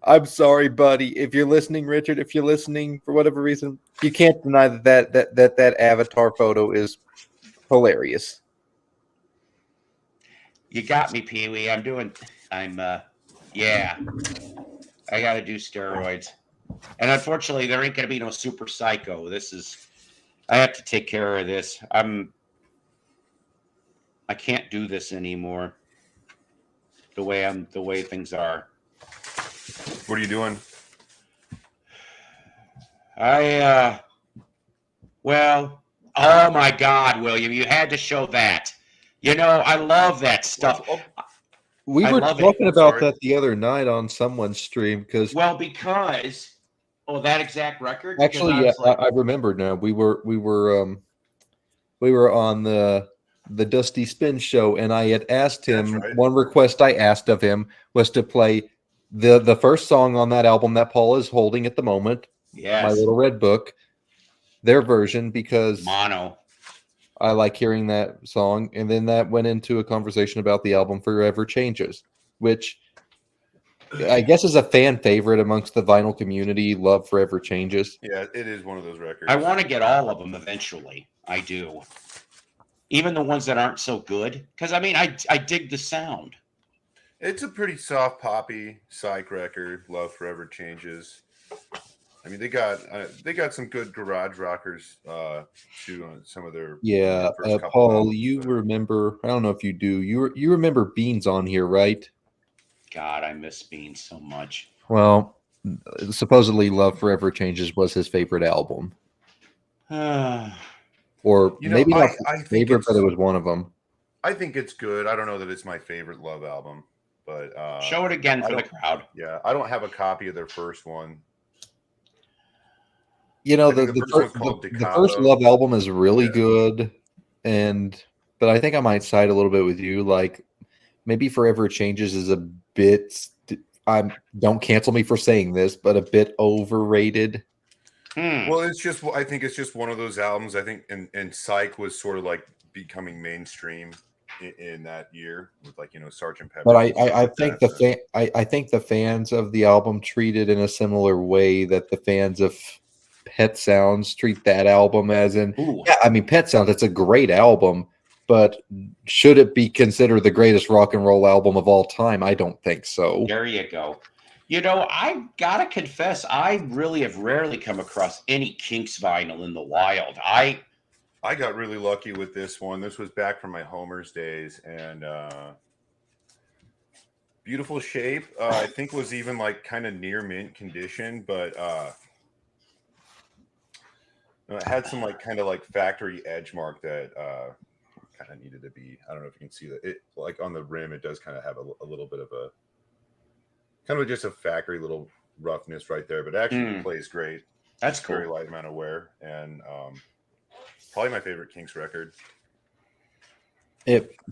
I'm sorry, buddy. If you're listening, Richard, if you're listening for whatever reason, you can't deny that avatar photo is hilarious. You got me, Pee Wee. Yeah. I got to do steroids. And unfortunately, there ain't going to be no Super Psycho. I have to take care of this. I can't do this anymore. The way things are. What are you doing? Well, oh my God, William, you had to show that. You know, I love that stuff. We I were love it. talking about Sorry. that the other night on someone's stream because Well, because Oh, that exact record? Because Actually, I yeah, was like, I remember now. We were on the Dusty Spin show, and I had asked That's him, right. one request I asked of him was to play the first song on that album that Paul is holding at the moment, My yes, Little Red Book, their version, because mono. I like hearing that song. And then that went into a conversation about the album Forever Changes, which I guess is a fan favorite amongst the vinyl community. Love Forever Changes. Yeah, it is one of those records. I want to get all of them eventually. I do. Even the ones that aren't so good. Because, I mean, I dig the sound. It's a pretty soft poppy psych record. Love Forever Changes. I mean, they got some good garage rockers too on some of their Yeah, first couple Paul, albums, you but remember? I don't know if you do. You remember Beans on here, right? God, I miss Beans so much. Well, supposedly Love Forever Changes was his favorite album, or you know, maybe not I his think favorite, but it it's was one of them. I think it's good. I don't know that it's my favorite Love album, but Show it again I for the don't. crowd. Yeah, I don't have a copy of their first one. You know, I think the first one's called the first Decado. Love album is really Yeah. good, but I think I might side a little bit with you. Like maybe Forever Changes is a bit. Don't cancel me for saying this, but a bit overrated. Well, I think it's just one of those albums. I think, and Psych was sort of like becoming mainstream in that year with like Sergeant Pepper. But And stuff I like think that. I think the fans of the album treat it in a similar way that the fans of Pet Sounds treat that album as in. Ooh, Yeah, I mean Pet Sounds, it's a great album, but should it be considered the greatest rock and roll album of all time? I don't think so. there you go. You know, I gotta confess, I really have rarely come across any Kinks vinyl in the wild. I got really lucky with this one. This was back from my Homer's days, and beautiful shape. I think was even like kind of near mint condition, but it had some like kind of like factory edge mark that kind of needed to be. I don't know if you can see that. It like on the rim, it does kind of have a little bit of a kind of just a factory little roughness right there, but actually it plays great. That's It's cool. very light amount of wear, and probably my favorite Kinks record.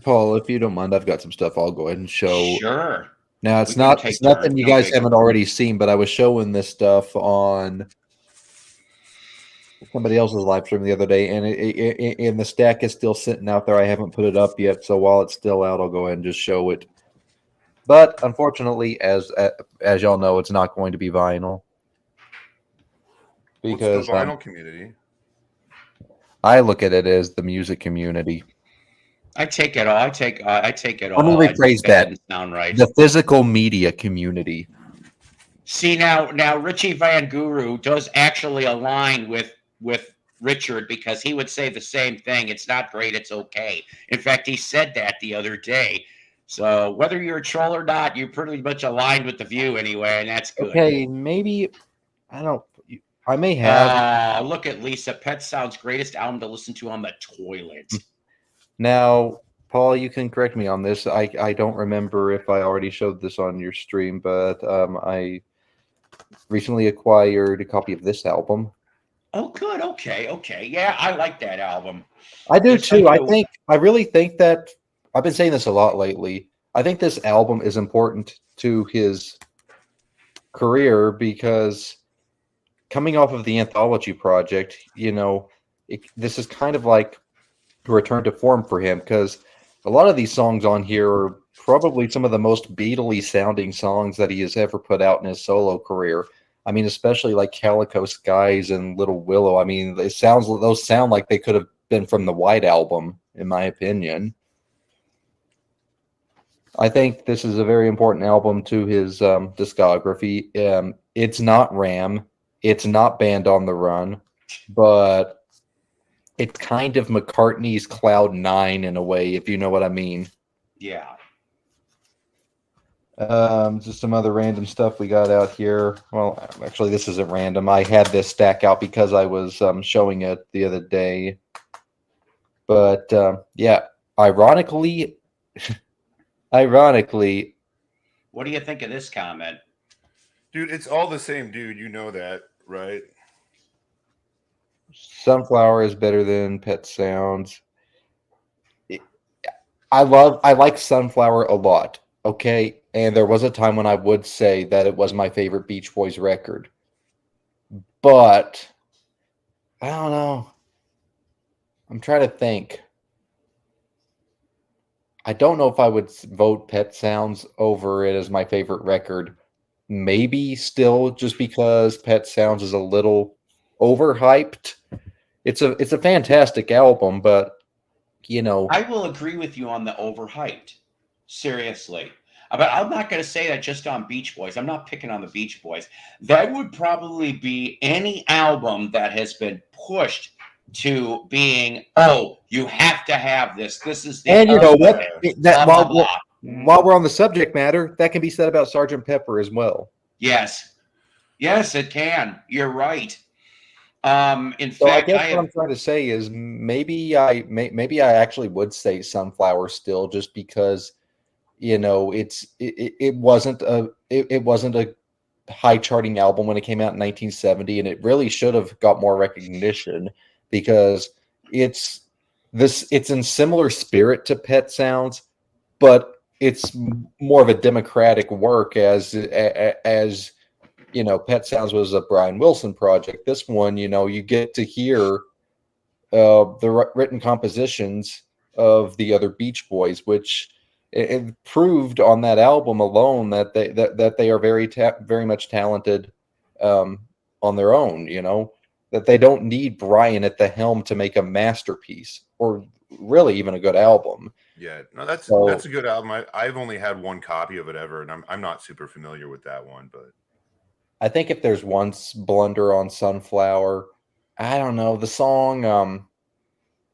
Paul, if you don't mind, I've got some stuff I'll go ahead and show. Sure. Now We can take it's nothing turns, you no guys biggie. haven't already seen, but I was showing this stuff on somebody else's live stream the other day, and the stack is still sitting out there. I haven't put it up yet, so while it's still out, I'll go ahead and just show it. But unfortunately, as y'all know, it's not going to be vinyl because What's the vinyl community? I look at it as the music community. I take it all. I take it Let all. me rephrase that. Didn't sound right. The physical media community. See now Richie Van Guru does actually align with Richard because he would say the same thing. It's not great. It's okay. In fact, he said that the other day. So whether you're a troll or not, you're pretty much aligned with the view anyway, and that's good. Okay, maybe I may have. Look at Lisa. Pet Sounds greatest album to listen to on the toilet. Now, Paul, you can correct me on this. I don't remember if I already showed this on your stream, but I recently acquired a copy of this album. Oh, good. Okay. Yeah, I like that album. I do Yes, too. I do. I really think that I've been saying this a lot lately. I think this album is important to his career because coming off of the anthology project, this is kind of like a return to form for him because a lot of these songs on here are probably some of the most Beatley sounding songs that he has ever put out in his solo career. I mean, especially like Calico Skies and Little Willow. I mean, those sound like they could have been from the White Album, in my opinion. I think this is a very important album to his discography. It's not Ram, it's not Band on the Run, but it's kind of McCartney's Cloud 9 in a way, if you know what I mean. Yeah. Just some other random stuff we got out here. Well, actually, this isn't random. I had this stack out because I was showing it the other day. But yeah, ironically, What do you think of this comment? Dude, it's all the same dude. You know that. Right. Sunflower is better than Pet Sounds. I like Sunflower a lot. Okay, and there was a time when I would say that it was my favorite Beach Boys record, but I don't know. I'm trying to think. I don't know if I would vote Pet Sounds over it as my favorite record. Maybe still just because Pet Sounds is a little overhyped. It's a fantastic album, but you know, I will agree with you on the overhyped. Seriously. But I'm not going to say that just on Beach Boys. I'm not picking on the Beach Boys. That would probably be any album that has been pushed to being, oh, you have to have this. This is the and you know what? ultimate, That blah, blah, blah. while we're on the subject matter, that can be said about Sergeant Pepper as well. Yes. Yes, it can. You're right. In So I fact, guess I what have I'm trying to say is maybe I actually would say Sunflower still, just because you know it wasn't a high charting album when it came out in 1970, and it really should have got more recognition because it's it's in similar spirit to Pet Sounds, but it's more of a democratic work as you know, Pet Sounds was a Brian Wilson project. This one, you know, you get to hear the written compositions of the other Beach Boys, which it proved on that album alone that they are very much talented on their own. You know, that they don't need Brian at the helm to make a masterpiece or really even a good album. Yeah, no, that's So a good album. I've only had one copy of it ever, and I'm not super familiar with that one, but I think if there's one blunder on Sunflower, I don't know. The song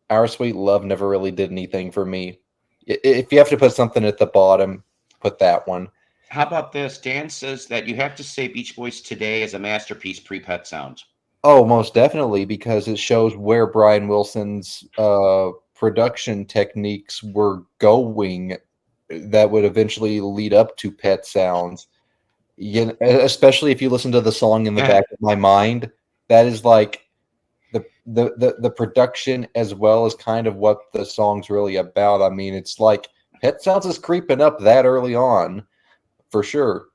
Our Sweet Love never really did anything for me. If you have to put something at the bottom, put that one. how about this? Dan says that you have to say Beach Boys Today is a masterpiece pre-Pet Sounds. Oh, most definitely, because it shows where Brian Wilson's production techniques were going that would eventually lead up to Pet Sounds. Especially if you listen to the song In the Back of My Mind, that is like the production as well as kind of what the song's really about. I mean, it's like Pet Sounds is creeping up that early on, for sure.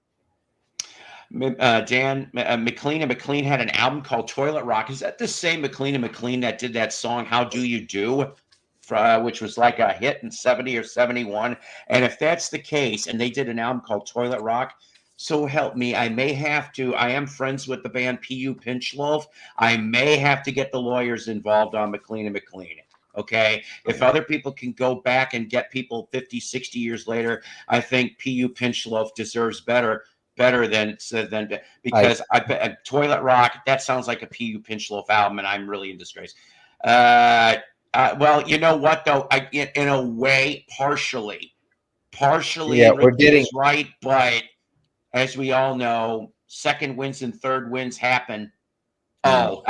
Dan McLean and McLean had an album called Toilet Rock. Is that the same McLean and McLean that did that song How Do You Do, which was like a hit in 70 or 71? And if that's the case, and they did an album called Toilet Rock, so help me, I may have to. I am friends with the band P.U. Pinchloaf. I may have to get the lawyers involved on McLean and McLean. Okay. If other people can go back and get people 50, 60 years later, I think P.U. Pinchloaf deserves better than because I Toilet Rock, that sounds like a P.U. Pinchloaf album, and I'm really in disgrace. Well, you know what though? In a way, partially, Yeah, we're Enrique getting is right, but as we all know, second wins and third wins happen. Oh,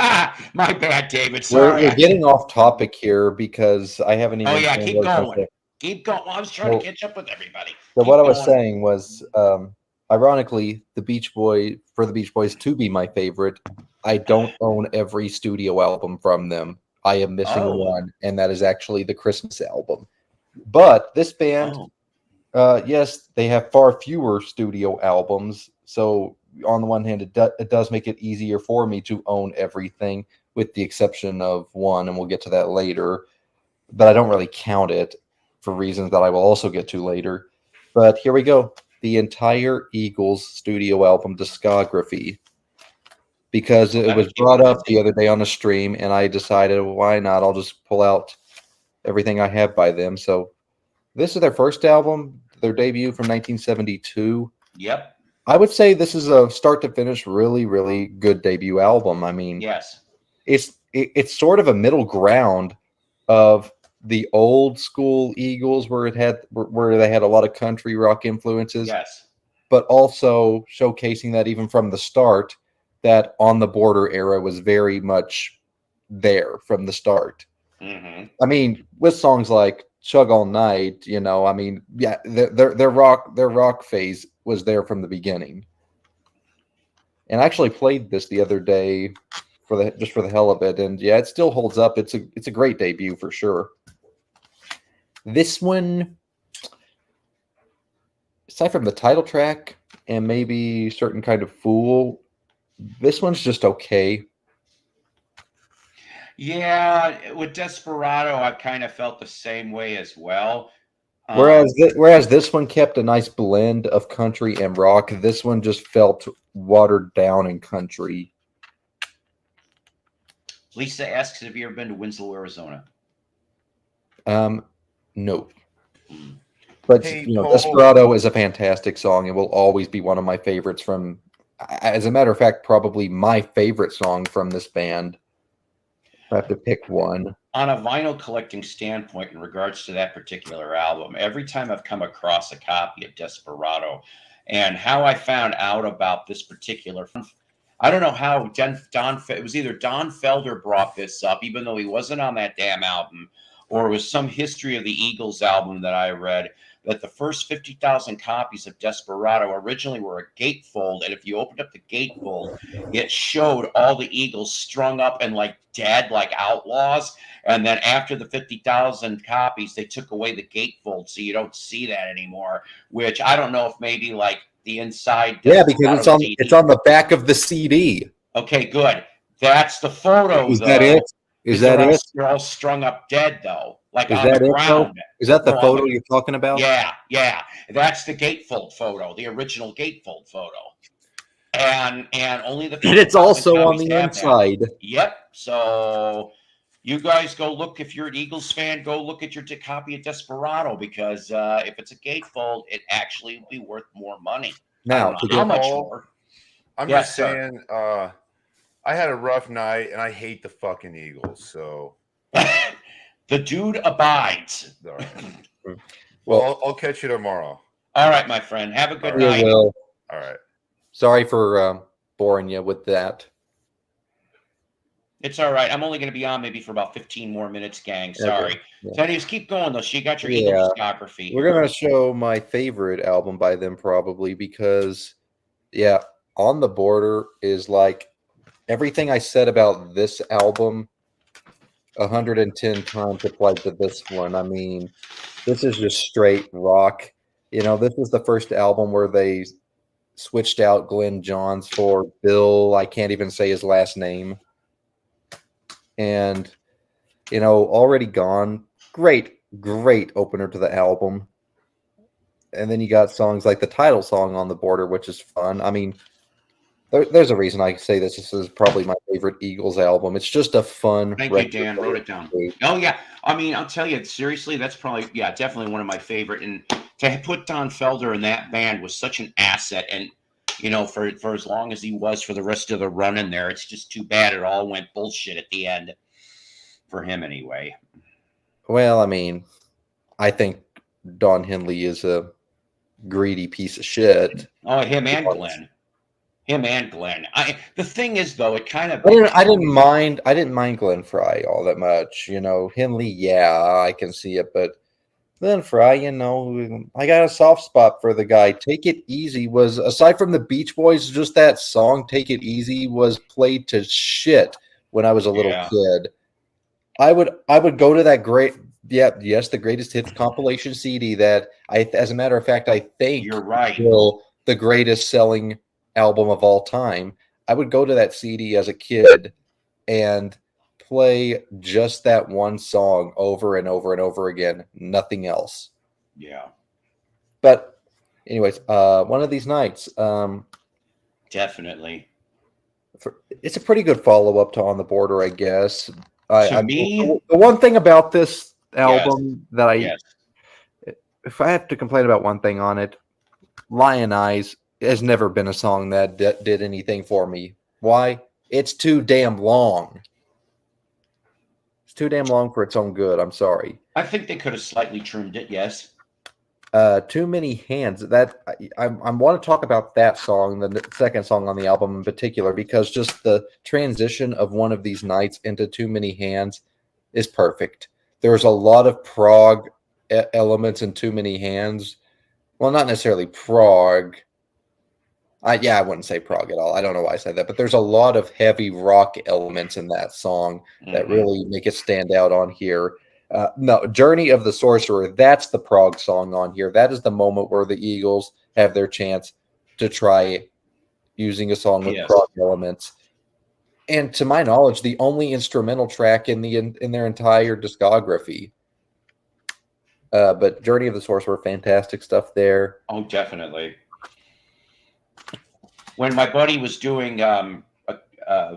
my bad, David. Sorry. we're getting off topic here because I haven't even. Oh yeah, keep going. Say. Keep going. Well, I was trying to catch up with everybody. So Keep what I was going. saying was, ironically, the Beach Boys to be my favorite, I don't own every studio album from them. I am missing one, and that is actually the Christmas album. But this band, yes, they have far fewer studio albums. So on the one hand, it does make it easier for me to own everything, with the exception of one, and we'll get to that later. But I don't really count it for reasons that I will also get to later. But here we go. The entire Eagles studio album discography. Because it was brought up the other day on a stream, and I decided, well, why not? I'll just pull out everything I have by them. So this is their first album, their debut from 1972. Yep. I would say this is a start to finish really, really good debut album. I mean, yes, it's sort of a middle ground of the old school Eagles where they had a lot of country rock influences. Yes. But also showcasing that even from the start, that On the Border era was very much there from the start. Mm-hmm. I mean, with songs like Chug All Night, you know, I mean, yeah, their rock phase was there from the beginning. And I actually played this the other day for the hell of it, and yeah, it still holds up. It's a great debut for sure. This one, aside from the title track and maybe certain kind of Fool, this one's just okay. Yeah, with Desperado, I kind of felt the same way as well. Whereas this one kept a nice blend of country and rock, this one just felt watered down in country. Lisa asks, have you ever been to Winslow, Arizona? No. But Hey, you know, Paul. Desperado is a fantastic song and will always be one of my favorites from, as a matter of fact, probably my favorite song from this band. If I have to pick one. On a vinyl collecting standpoint, in regards to that particular album, every time I've come across a copy of Desperado, and how I found out about this particular, I don't know how it was either Don Felder brought this up, even though he wasn't on that damn album, or it was some history of the Eagles album that I read, that the first 50,000 copies of Desperado originally were a gatefold, and if you opened up the gatefold, it showed all the Eagles strung up and like dead, like outlaws. And then after the 50,000 copies, they took away the gatefold, so you don't see that anymore. Which I don't know if maybe like the inside. Yeah, because it's on the back of the CD. Okay, good. That's the photo. Is that it? Is that it? They're all strung up dead though, like is on that the ground. Is that the photo you're talking about? Yeah. That's the gatefold photo, the original gatefold photo. And only the. And it's also on the inside. That. Yep. So you guys go look. If you're an Eagles fan, go look at your copy of Desperado, because if it's a gatefold, it actually will be worth more money. Now, how much more? I'm just saying. I had a rough night, and I hate the fucking Eagles. So the dude abides. All right. Well, I'll catch you tomorrow. All right, my friend. Have a good night. All right. Sorry for boring you with that. It's all right. I'm only going to be on maybe for about 15 more minutes, gang. Sorry. Okay. Yeah. So anyways, keep going, though. So you got your Eagle discography. We're going to show my favorite album by them probably because, yeah, On the Border is like everything I said about this album 110 times applied to this one. I mean, this is just straight rock. You know, this was the first album where they switched out Glenn Johns for Bill. I can't even say his last name. And, you know, Already Gone. Great opener to the album. And then you got songs like the title song On the Border, which is fun. I mean, there's a reason I say this. This is probably my favorite Eagles album. It's just a fun. Thank you, Dan. Wrote it down. Oh, yeah. I mean, I'll tell you, seriously, that's probably, definitely one of my favorite. And to put Don Felder in that band was such an asset. And, you know, for as long as he was for the rest of the run in there, it's just too bad it all went bullshit at the end for him anyway. Well, I mean, I think Don Henley is a greedy piece of shit. Oh, him and Glenn. The thing is, though, it kind of. I didn't mind Glenn Frey all that much. You know, Henley, yeah, I can see it, but Glenn Frey, you know, I got a soft spot for the guy. Take It Easy was, aside from the Beach Boys, just that song, Take It Easy, was played to shit when I was a little kid. I would go to that the Greatest Hits compilation CD that as a matter of fact, I think you're right. Still the greatest selling album of all time. I would go to that CD as a kid and play just that one song over and over and over again, nothing else. Yeah. But anyways, One of These Nights. Definitely. It's a pretty good follow-up to On the Border, I guess. The one thing about this album that if I have to complain about one thing on it, Lion Eyes has never been a song that did anything for me. Why? It's too damn long. It's too damn long for its own good. I'm sorry. I think they could have slightly trimmed it. Yes. Too Many Hands. That I want to talk about that song, the second song on the album in particular, because just the transition of One of These Nights into Too Many Hands is perfect. There's a lot of prog elements in Too Many Hands. Well, not necessarily prog. I wouldn't say prog at all. I don't know why I said that, but there's a lot of heavy rock elements in that song that really make it stand out on here. No, Journey of the Sorcerer, that's the prog song on here. That is the moment where the Eagles have their chance to try using a song with prog elements. And to my knowledge, the only instrumental track in their entire discography. But Journey of the Sorcerer, fantastic stuff there. Oh, definitely. When my buddy was doing now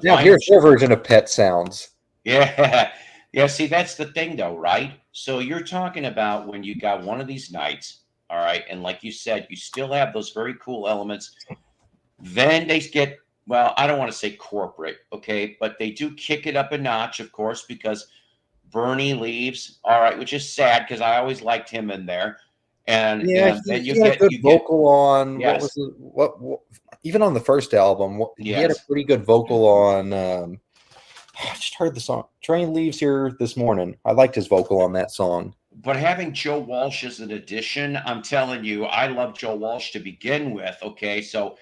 here's your version of Pet Sounds. Yeah. Yeah, see, that's the thing though, right? So you're talking about when you got one of these nights, all right, and like you said, you still have those very cool elements. Then they get, well, I don't want to say corporate, okay, but they do kick it up a notch, of course, because Bernie leaves, all right, which is sad because I always liked him in there. And then you get a good vocal on what was it, what even on the first album, he had a pretty good vocal on. I just heard the song. Train leaves here this morning. I liked his vocal on that song. But having Joe Walsh as an addition, I'm telling you, I love Joe Walsh to begin with. Okay, so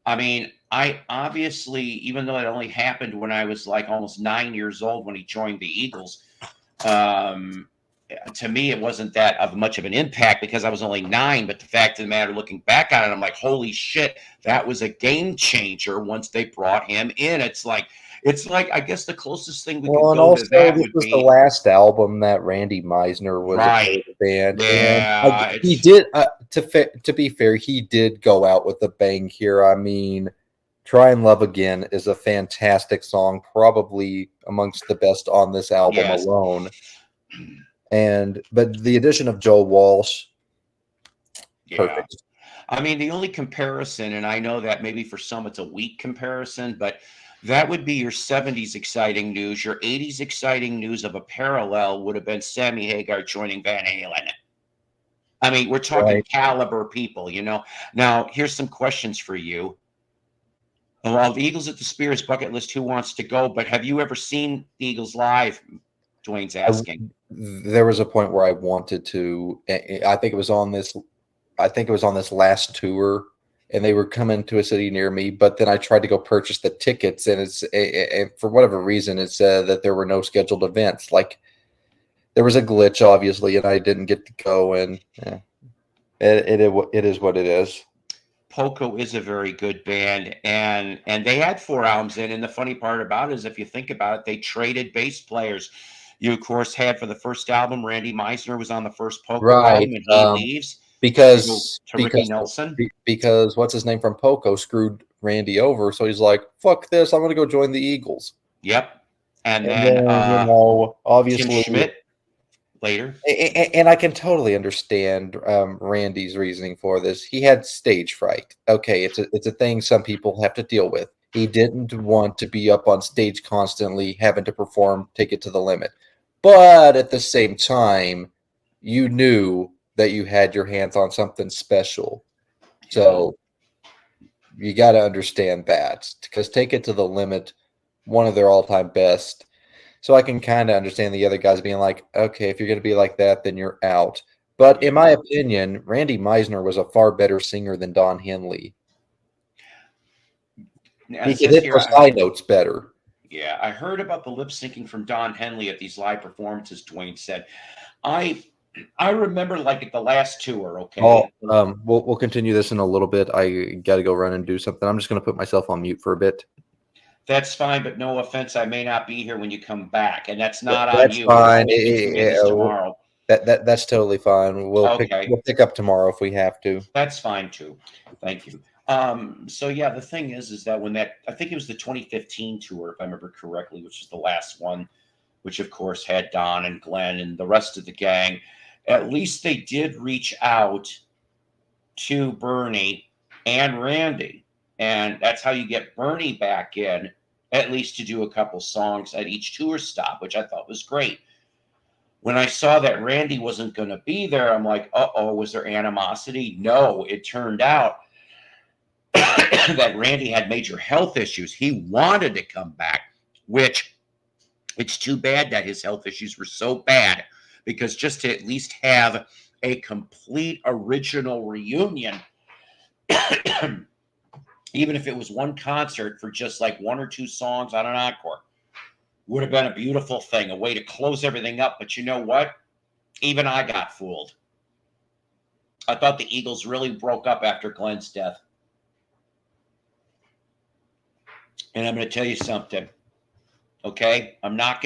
I mean, I obviously, even though it only happened when I was like almost 9 years old when he joined the Eagles. To me, it wasn't that of much of an impact because I was only 9. But the fact of the matter, looking back on it, I'm like, holy shit, that was a game changer once they brought him in. It's like I guess the closest thing we could go to that would be the last album that Randy Meisner was a part of the band. Yeah, and he did. To be fair, he did go out with a bang here. I mean, "Try and Love Again" is a fantastic song, probably amongst the best on this album alone. But the addition of Joe Walsh, perfect. I mean, the only comparison, and I know that maybe for some it's a weak comparison, but that would be your 70s exciting news. Your 80s exciting news of a parallel would have been Sammy Hagar joining Van Halen. I mean, we're talking caliber people, you know. Now, here's some questions for you. Well, the Eagles at the Spears bucket list, who wants to go? But have you ever seen the Eagles live? Dwayne's asking. There was a point where I wanted to. I think it was on this last tour, and they were coming to a city near me. But then I tried to go purchase the tickets, and and for whatever reason, it said that there were no scheduled events. Like there was a glitch, obviously, and I didn't get to go. And it is what it is. Poco is a very good band, and they had 4 albums in. And the funny part about it is, if you think about it, they traded bass players. You, of course, had for the first album, Randy Meisner was on the first Poco album, and he leaves because Ricky Nelson. Because what's his name from Poco screwed Randy over, so he's like, "Fuck this! I'm going to go join the Eagles." Yep, and then obviously Tim Schmidt later. And I can totally understand Randy's reasoning for this. He had stage fright. Okay, it's a thing some people have to deal with. He didn't want to be up on stage constantly, having to perform, take it to the limit. But at the same time, you knew that you had your hands on something special. So you got to understand that, because Take It to the Limit, one of their all-time best. So I can kind of understand the other guys being like, okay, if you're going to be like that, then you're out. But in my opinion, Randy Meisner was a far better singer than Don Henley. He could hit those high notes better. Yeah, I heard about the lip syncing from Don Henley at these live performances. Dwayne said, I remember like at the last tour. Okay. We'll continue this in a little bit. I got to go run and do something. I'm just going to put myself on mute for a bit. That's fine, but no offense, I may not be here when you come back, and that's not on you. Fine. Tomorrow. That's totally fine. We'll pick up tomorrow if we have to. That's fine too. Thank you. So yeah, the thing is that when I think it was the 2015 tour, if I remember correctly, which is the last one, which of course had Don and Glenn and the rest of the gang. At least they did reach out to Bernie and Randy, and that's how you get Bernie back in, at least to do a couple songs at each tour stop, which I thought was great. When I saw that Randy wasn't going to be there, I'm like, uh-oh, was there animosity? No, it turned out that Randy had major health issues. He wanted to come back, which it's too bad that his health issues were so bad, because just to at least have a complete original reunion even if it was one concert for just like one or two songs on an encore, would have been a beautiful thing, a way to close everything up. But you know what? Even I got fooled. I thought the Eagles really broke up after Glenn's death. And I'm going to tell you something. Okay? I'm not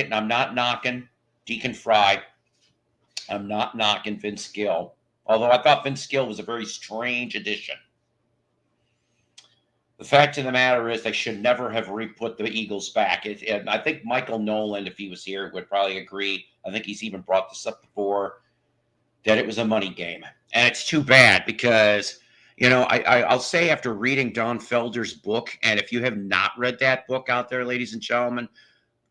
knocking Deacon Fry. I'm not knocking Vince Gill. Although I thought Vince Gill was a very strange addition. The fact of the matter is they should never have re-put the Eagles back. And I think Michael Nolan, if he was here, would probably agree. I think he's even brought this up before, that it was a money game. And it's too bad because, you know, I'll say after reading Don Felder's book, and if you have not read that book out there, ladies and gentlemen,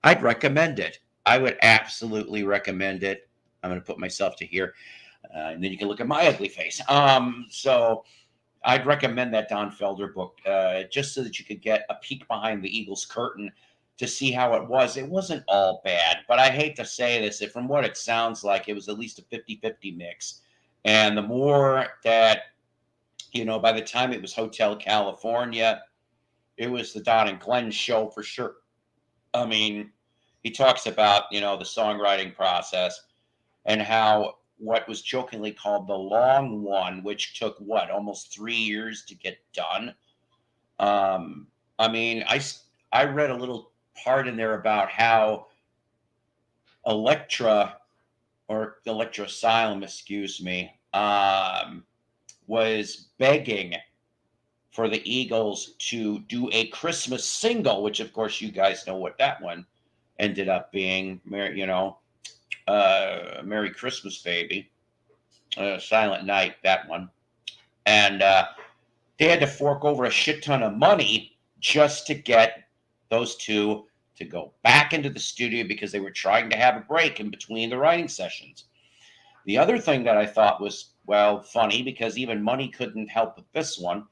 I'd recommend it. I would absolutely recommend it. I'm going to put myself to here, and then you can look at my ugly face. So I'd recommend that Don Felder book just so that you could get a peek behind the Eagles curtain to see how it was. It wasn't all bad, but I hate to say this. From what it sounds like, it was at least a 50-50 mix. And the more that, you know, by the time it was Hotel California, it was the Don and Glenn show for sure. I mean, he talks about, you know, the songwriting process and how what was jokingly called the long one, which took what, almost 3 years to get done. I mean, I read a little part in there about how Electra Asylum, excuse me, was begging for the Eagles to do a Christmas single, which of course you guys know what that one ended up being, you know, Merry Christmas Baby, Silent Night, that one. And they had to fork over a shit ton of money just to get those two to go back into the studio because they were trying to have a break in between the writing sessions. The other thing that I thought was, well, funny, because even money couldn't help with this one,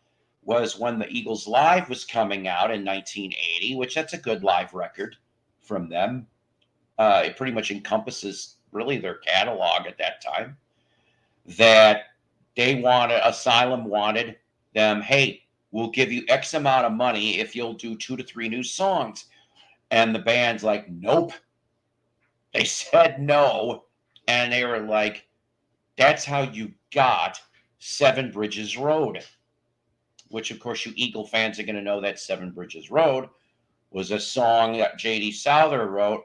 was when the Eagles Live was coming out in 1980, which that's a good live record from them. It pretty much encompasses really their catalog at that time. That Asylum wanted them, hey, we'll give you X amount of money if you'll do 2 to 3 new songs. And the band's like, nope. They said no. And they were like, that's how you got Seven Bridges Road. Which, of course, you Eagle fans are going to know that Seven Bridges Road was a song that J.D. Souther wrote,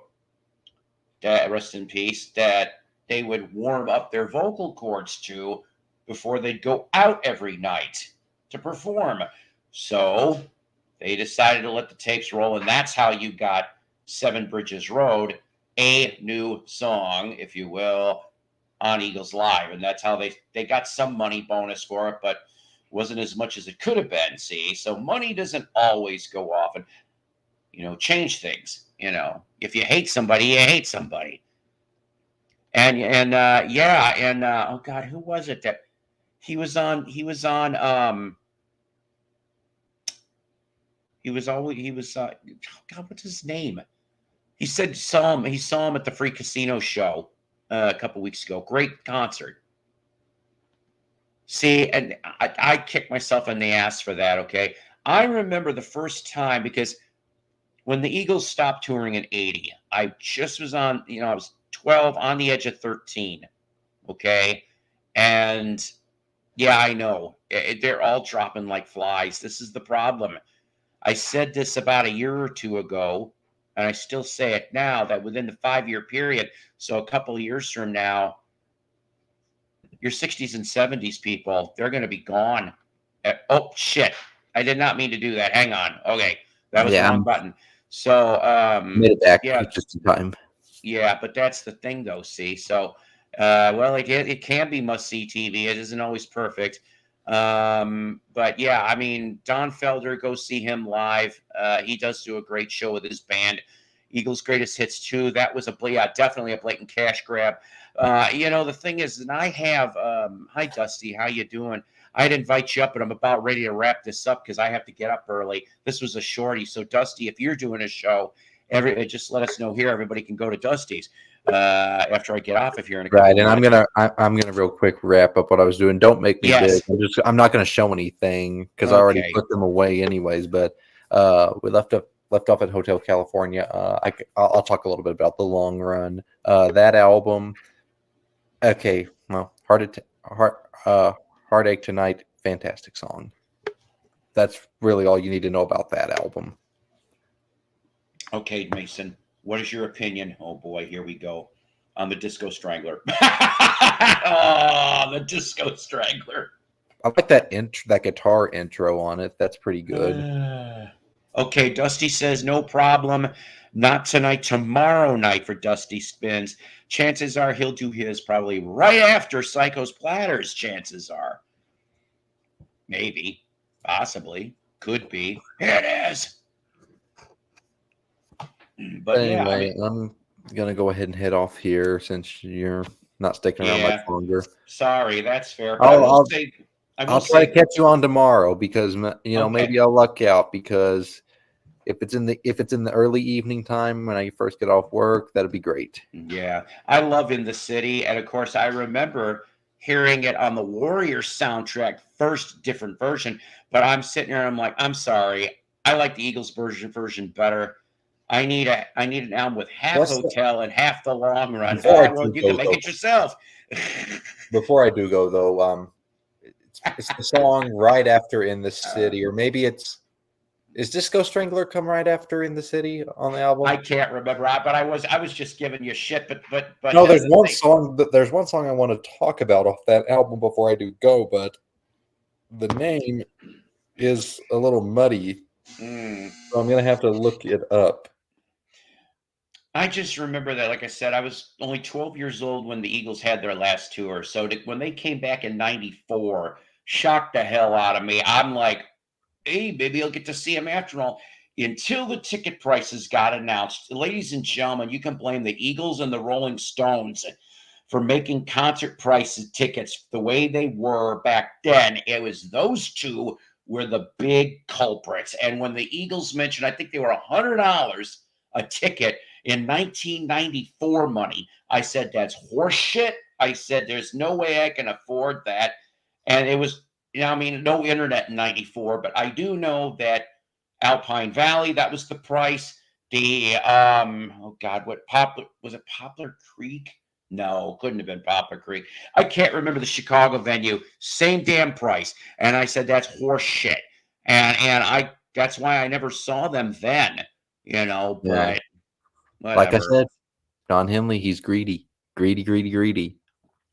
that, rest in peace, that they would warm up their vocal cords to before they'd go out every night to perform. So they decided to let the tapes roll, and that's how you got Seven Bridges Road, a new song, if you will, on Eagles Live. And that's how they got some money bonus for it, but wasn't as much as it could have been, see? So money doesn't always go off and, you know, change things. You know, if you hate somebody, you hate somebody. And oh God, who was it that he was on? God, what's his name? He said he saw him at the Free Casino show a couple weeks ago. Great concert. See, and I kicked myself in the ass for that, okay? I remember the first time, because when the Eagles stopped touring in 80, I just was on, you know, I was 12, on the edge of 13, okay? And yeah, I know. They're all dropping like flies. This is the problem. I said this about a year or two ago, and I still say it now, that within the 5-year period, so a couple of years from now, your 60s and 70s people, they're going to be gone. Oh, shit. I did not mean to do that. Hang on. Okay. That was the wrong button. So, made it back yeah, just in time. Yeah, but that's the thing, though, see? So, well, it can be must-see TV. It isn't always perfect. But, yeah, I mean, Don Felder, go see him live. He does do a great show with his band. Eagles' Greatest Hits 2. That was definitely a blatant cash grab. You know, the thing is, and I have, hi, Dusty, how you doing? I'd invite you up, but I'm about ready to wrap this up because I have to get up early. This was a shorty. So, Dusty, if you're doing a show Just let us know here. Everybody can go to Dusty's after I get off of here in a Right, couple and minutes. I'm gonna real quick wrap up what I was doing. Don't make me big. Yes. I'm not gonna show anything because I already Okay. put them away anyways. But we left off at Hotel California. I'll talk a little bit about the long run. That album. Okay, well, Heartache Tonight, fantastic song. That's really all you need to know about that album. Okay, Mason. What is your opinion? Oh boy, here we go. On the Disco Strangler. Oh, the Disco Strangler. I like that that guitar intro on it. That's pretty good. Okay, Dusty says no problem. Not tonight, tomorrow night for Dusty Spins. Chances are he'll do his probably right after Psycho's Platters. Chances are. Maybe. Possibly. Could be. Here it is. But yeah, I Anyway, mean, I'm gonna go ahead and head off here since you're not sticking around much yeah. longer. Sorry, that's fair. But I will say, I'll try to catch you on tomorrow because maybe I'll luck out because if it's in the early evening time when I first get off work, that'd be great. Yeah, I love In the City, and of course, I remember hearing it on the Warriors soundtrack, first different version. But I'm sitting here, and I'm like, I'm sorry, I like the Eagles version better. I need an album with half Hotel and half the Long Run. Well, you can make it yourself. Before I do go though, it's the song right after In the City, or maybe is Disco Strangler come right after In the City on the album? I can't remember, but I was just giving you shit. But no, there's one song. There's one song I want to talk about off that album before I do go, but the name is a little muddy, so I'm gonna have to look it up. I just remember that, like I said, I was only 12 years old when the Eagles had their last tour. So when they came back in '94, shocked the hell out of me. I'm like, hey, maybe I'll get to see him after all. Until the ticket prices got announced, ladies and gentlemen, you can blame the Eagles and the Rolling Stones for making concert prices tickets the way they were back then. It was those two were the big culprits. And when the Eagles mentioned, I think they were $100 a ticket in 1994 money, I said, that's horseshit. I said, there's no way I can afford that. And it was, no internet in 94, but I do know that Alpine Valley, that was the price. The, was it Poplar Creek? No, couldn't have been Poplar Creek. I can't remember the Chicago venue. Same damn price. And I said, that's horse shit. And that's why I never saw them then, but whatever. Like I said, Don Henley, he's greedy.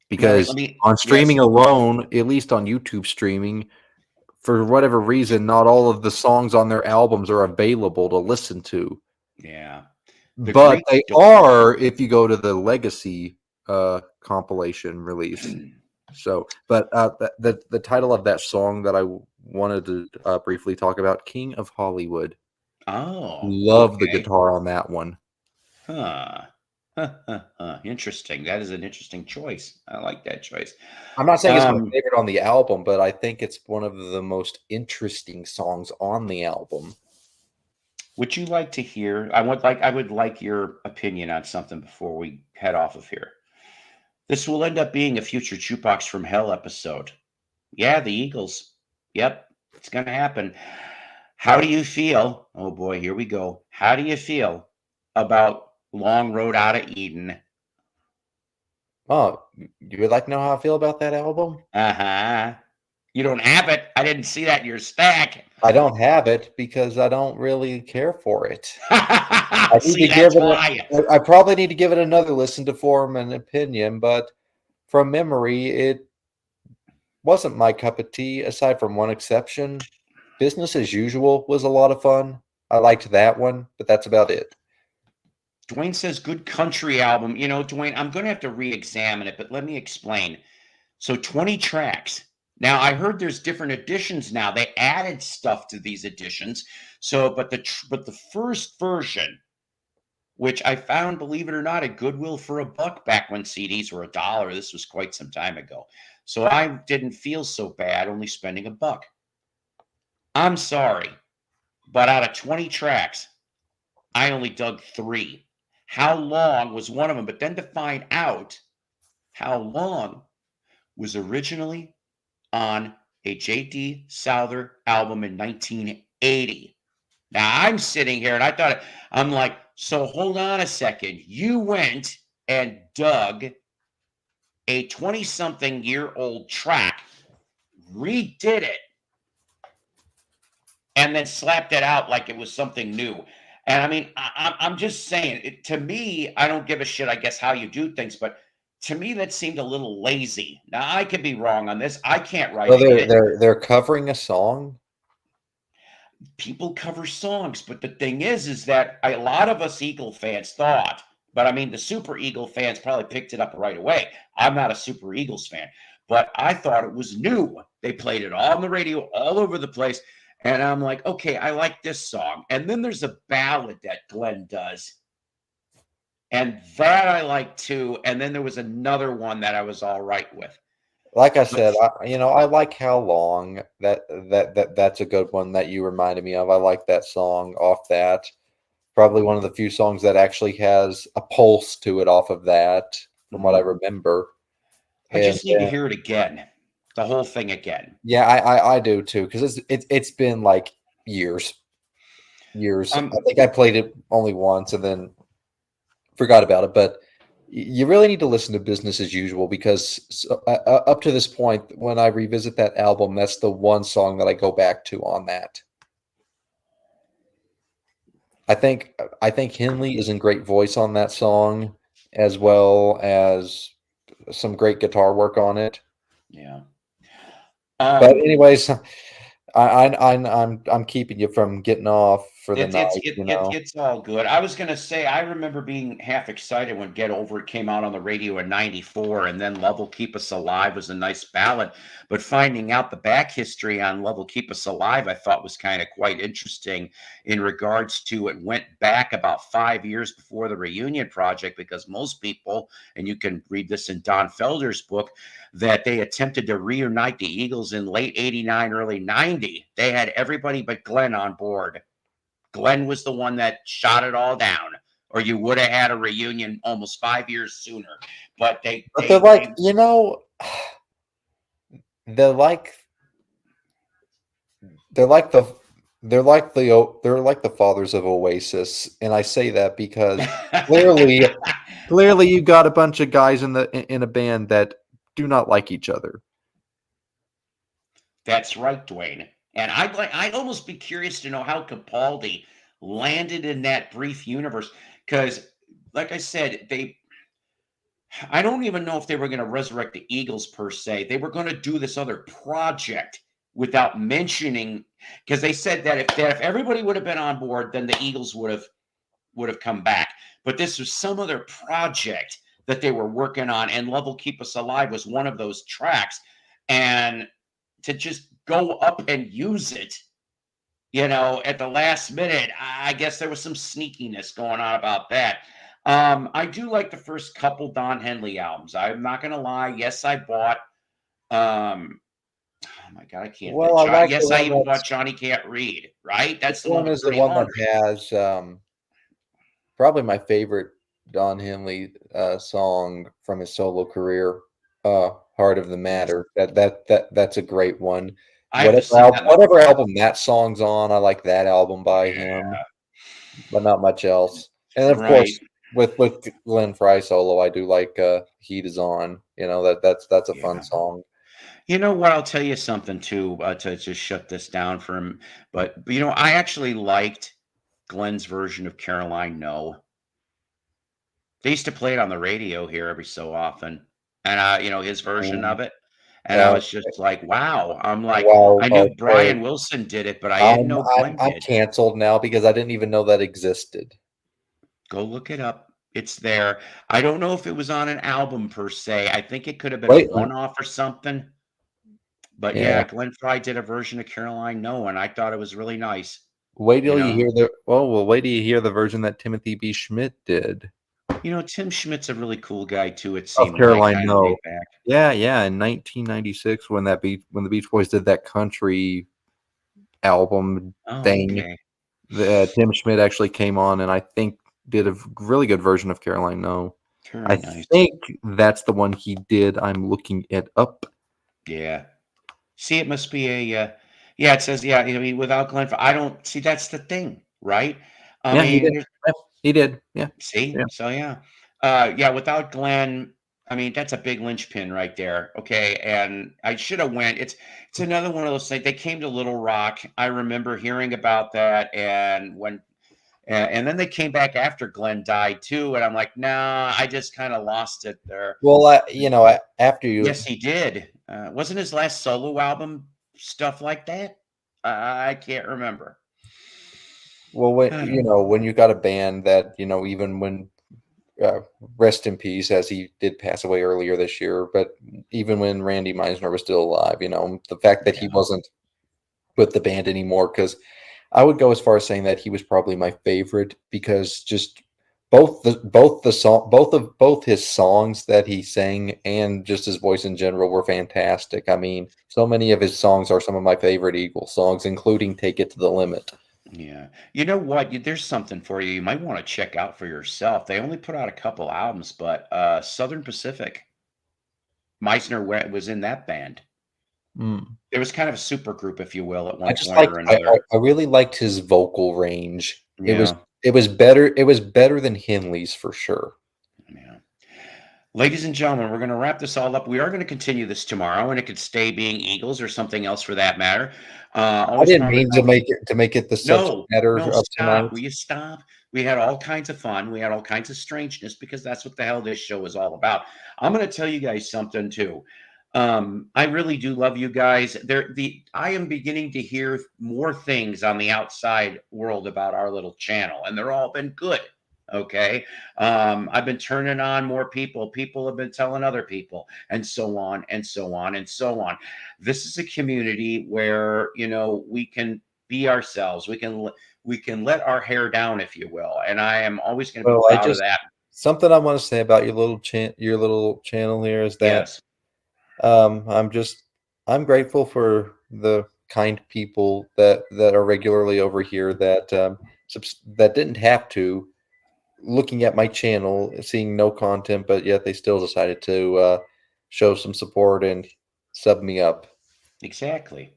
Because on streaming alone, at least on YouTube streaming, for whatever reason, not all of the songs on their albums are available to listen to. Yeah. But they are if you go to the Legacy compilation release. So, but the title of that song that I wanted to briefly talk about, King of Hollywood. Oh. Love the guitar on that one. Interesting. That is an interesting choice. I like that choice. I'm not saying it's my favorite on the album, but I think it's one of the most interesting songs on the album. Would you like to hear? I would like your opinion on something before we head off of here. This will end up being a future Jukebox from Hell episode. Yeah, the Eagles. Yep, it's going to happen. How do you feel? Oh boy, here we go. How do you feel about Long Road Out of Eden? Oh, you would like to know how I feel about that album? You don't have it. I didn't see that in your stack. I don't have it because I don't really care for it. I probably need to give it another listen to form an opinion, but from memory, it wasn't my cup of tea, aside from one exception. Business as Usual was a lot of fun. I liked that one, but that's about it. Dwayne says, good country album. Dwayne, I'm going to have to re-examine it, but let me explain. So 20 tracks. Now, I heard there's different editions now. They added stuff to these editions. So, but the first version, which I found, believe it or not, at Goodwill for $1 back when CDs were $1. This was quite some time ago. So I didn't feel so bad only spending $1. I'm sorry, but out of 20 tracks, I only dug 3. How Long was one of them, but then to find out How Long was originally on a J.D. Souther album in 1980. Now I'm sitting here and I'm like, so hold on a second. You went and dug a 20-something year old track, redid it, and then slapped it out like it was something new. And I mean, I'm just saying, to me, I don't give a shit, I guess, how you do things, but to me, that seemed a little lazy. Now, I could be wrong on this. I can't write Well, a hit. they're covering a song. People cover songs, but the thing is that a lot of us Eagle fans thought, but I mean, the Super Eagle fans probably picked it up right away. I'm not a Super Eagles fan, but I thought it was new. They played it all on the radio, all over the place. And I'm like, okay, I like this song. And then there's a ballad that Glenn does. And that I like too. And then there was another one that I was all right with. Like I said, I like How Long. That's a good one that you reminded me of. I like that song off that. Probably one of the few songs that actually has a pulse to it off of that, from what I remember. I just need to hear it again. The whole thing again. Yeah, I do too, because it's been like years. I think I played it only once and then forgot about it. But you really need to listen to Business as Usual, because up to this point, when I revisit that album, that's the one song that I go back to on that. I think Henley is in great voice on that song, as well as some great guitar work on it. Yeah. But anyways, I'm keeping you from getting off for the night. It's all good. I was gonna say, I remember being half excited when "Get Over It" came out on the radio in '94, and then "Love Will Keep Us Alive" was a nice ballad. But finding out the back history on "Love Will Keep Us Alive," I thought was kind of quite interesting in regards to it went back about 5 years before the reunion project, because most people, and you can read this in Don Felder's book, that they attempted to reunite the Eagles in late '89, early '90. They had everybody but Glenn on board. Glenn was the one that shot it all down, or you would have had a reunion almost 5 years sooner. But they're like the fathers of Oasis, and I say that because clearly you got a bunch of guys in a band that do not like each other. That's right, Dwayne. And I'd almost be curious to know how Capaldi landed in that brief universe, because, like I said, I don't even know if they were going to resurrect the Eagles per se. They were going to do this other project without mentioning, because they said that if everybody would have been on board, then the Eagles would have come back. But this was some other project that they were working on, and "Love Will Keep Us Alive" was one of those tracks. And to just go up and use it, at the last minute, I guess there was some sneakiness going on about that. I do like the first couple Don Henley albums. I'm not going to lie. Yes, I bought, oh my God, I can't. Well, I even bought Johnny Can't Read, right? That's the one is the one that has probably my favorite Don Henley song from his solo career, "Heart of the Matter." That's a great one. Whatever album that song's on, I like that album by him, but not much else. And of course, with Glenn Frey solo, I do like "Heat Is On." That's a fun song. You know what? I'll tell you something too, to just shut this down for him. But I actually liked Glenn's version of "Caroline No." They used to play it on the radio here every so often, and his version of it. And I was just like, wow. I'm like, I knew Brian Wilson did it, but I didn't know Glenn did. I'm canceled now because I didn't even know that existed. Go look it up. It's there. I don't know if it was on an album per se. I think it could have been a one-off or something. But yeah, Glenn Frey did a version of "Caroline No," and I thought it was really nice. Wait till you hear wait till you hear the version that Timothy B. Schmidt did. Tim Schmidt's a really cool guy too. It seemed Caroline No. Yeah, in 1996 when the Beach Boys did that country album thing. Okay. Tim Schmidt actually came on and I think did a really good version of Caroline No. Very I nice. think that's the one he did. I'm looking it up. Yeah. See, it must be a yeah, it says yeah, I mean without Glenn I don't see that's the thing, right? I Yeah, he mean, did. there's Yeah, he did. Yeah. see? Yeah. So yeah. Yeah, without Glenn, I mean, that's a big linchpin right there. Okay. And I should have went. It's another one of those things. They came to Little Rock. I remember hearing about that and when and then they came back after Glenn died too. And I'm like, nah, I just kind of lost it there. Well, after you, Yes, he did. Wasn't his last solo album stuff like that? I can't remember. well, I when don't know. when you got a band that even when uh, rest in peace, as he did pass away earlier this year, but even when Randy Meisner was still alive, the fact that he Yeah. wasn't with the band anymore, because I would go as far as saying that he was probably my favorite because just both his songs that he sang and just his voice in general were fantastic. I mean, so many of his songs are some of my favorite Eagles songs, including "Take It to the Limit." Yeah. You know what? There's something for you. You might want to check out for yourself. They only put out a couple albums, but Southern Pacific, was in that band. Mm. It was kind of a super group, if you will, at I one just point like or another. I really liked his vocal range. It was Yeah. it was better. It was better than Henley's for sure. Yeah. Ladies and gentlemen, we're going to wrap this all up. We are going to continue this tomorrow, and it could stay being Eagles or something else for that matter. I Always didn't powered mean by to make it the subject no, matter no, of stop. tonight. Will you stop? We had all kinds of fun. We had all kinds of strangeness because that's what the hell this show is all about. I'm going to tell you guys something too. I really do love you guys. I am beginning to hear more things on the outside world about our little channel, and they're all been good. Okay. I've been turning on more people. People have been telling other people, and so on and so on and so on. This is a community where we can be ourselves. We can let our hair down, if you will. And I am always going to be Well, proud of that. something I want to say about your little channel here is that Yes, I'm I'm grateful for the kind people that are regularly over here that that didn't have to looking at my channel, seeing no content, but yet they still decided to show some support and sub me up. exactly.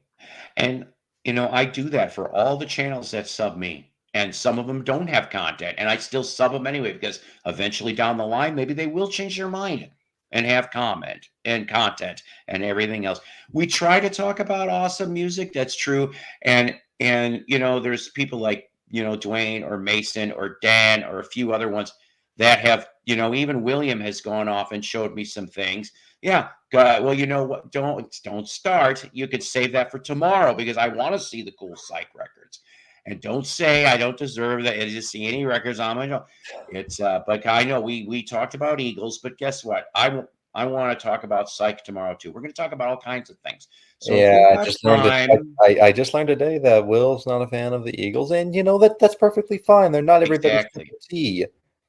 And I do that for all the channels that sub me. And some of them don't have content, and I still sub them anyway because eventually down the line, maybe they will change their mind and have comment and content and everything else. We try to talk about awesome music, that's true. And there's people like Dwayne or Mason or Dan or a few other ones that have even William has gone off and showed me some things. Yeah. Well, you know what? Don't start. You could save that for tomorrow because I want to see the cool psych records. And don't say I don't deserve that to see any records on my own. It's but I know we talked about Eagles, but guess what? I want to talk about psych tomorrow too. We're going to talk about all kinds of things. So if Yeah, we I got just learned that time, I just learned today that Will's not a fan of the Eagles, and that's perfectly fine. They're not everybody's cup exactly. of tea.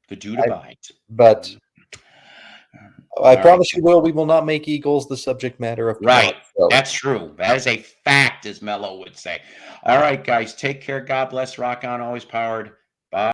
The due to I, bite. but I All right. promise you, Will, we will not make Eagles the subject matter of tomorrow's Right. show. That's true. That is a fact, as Mello would say. All right, guys. Take care. God bless. Rock on. Always powered.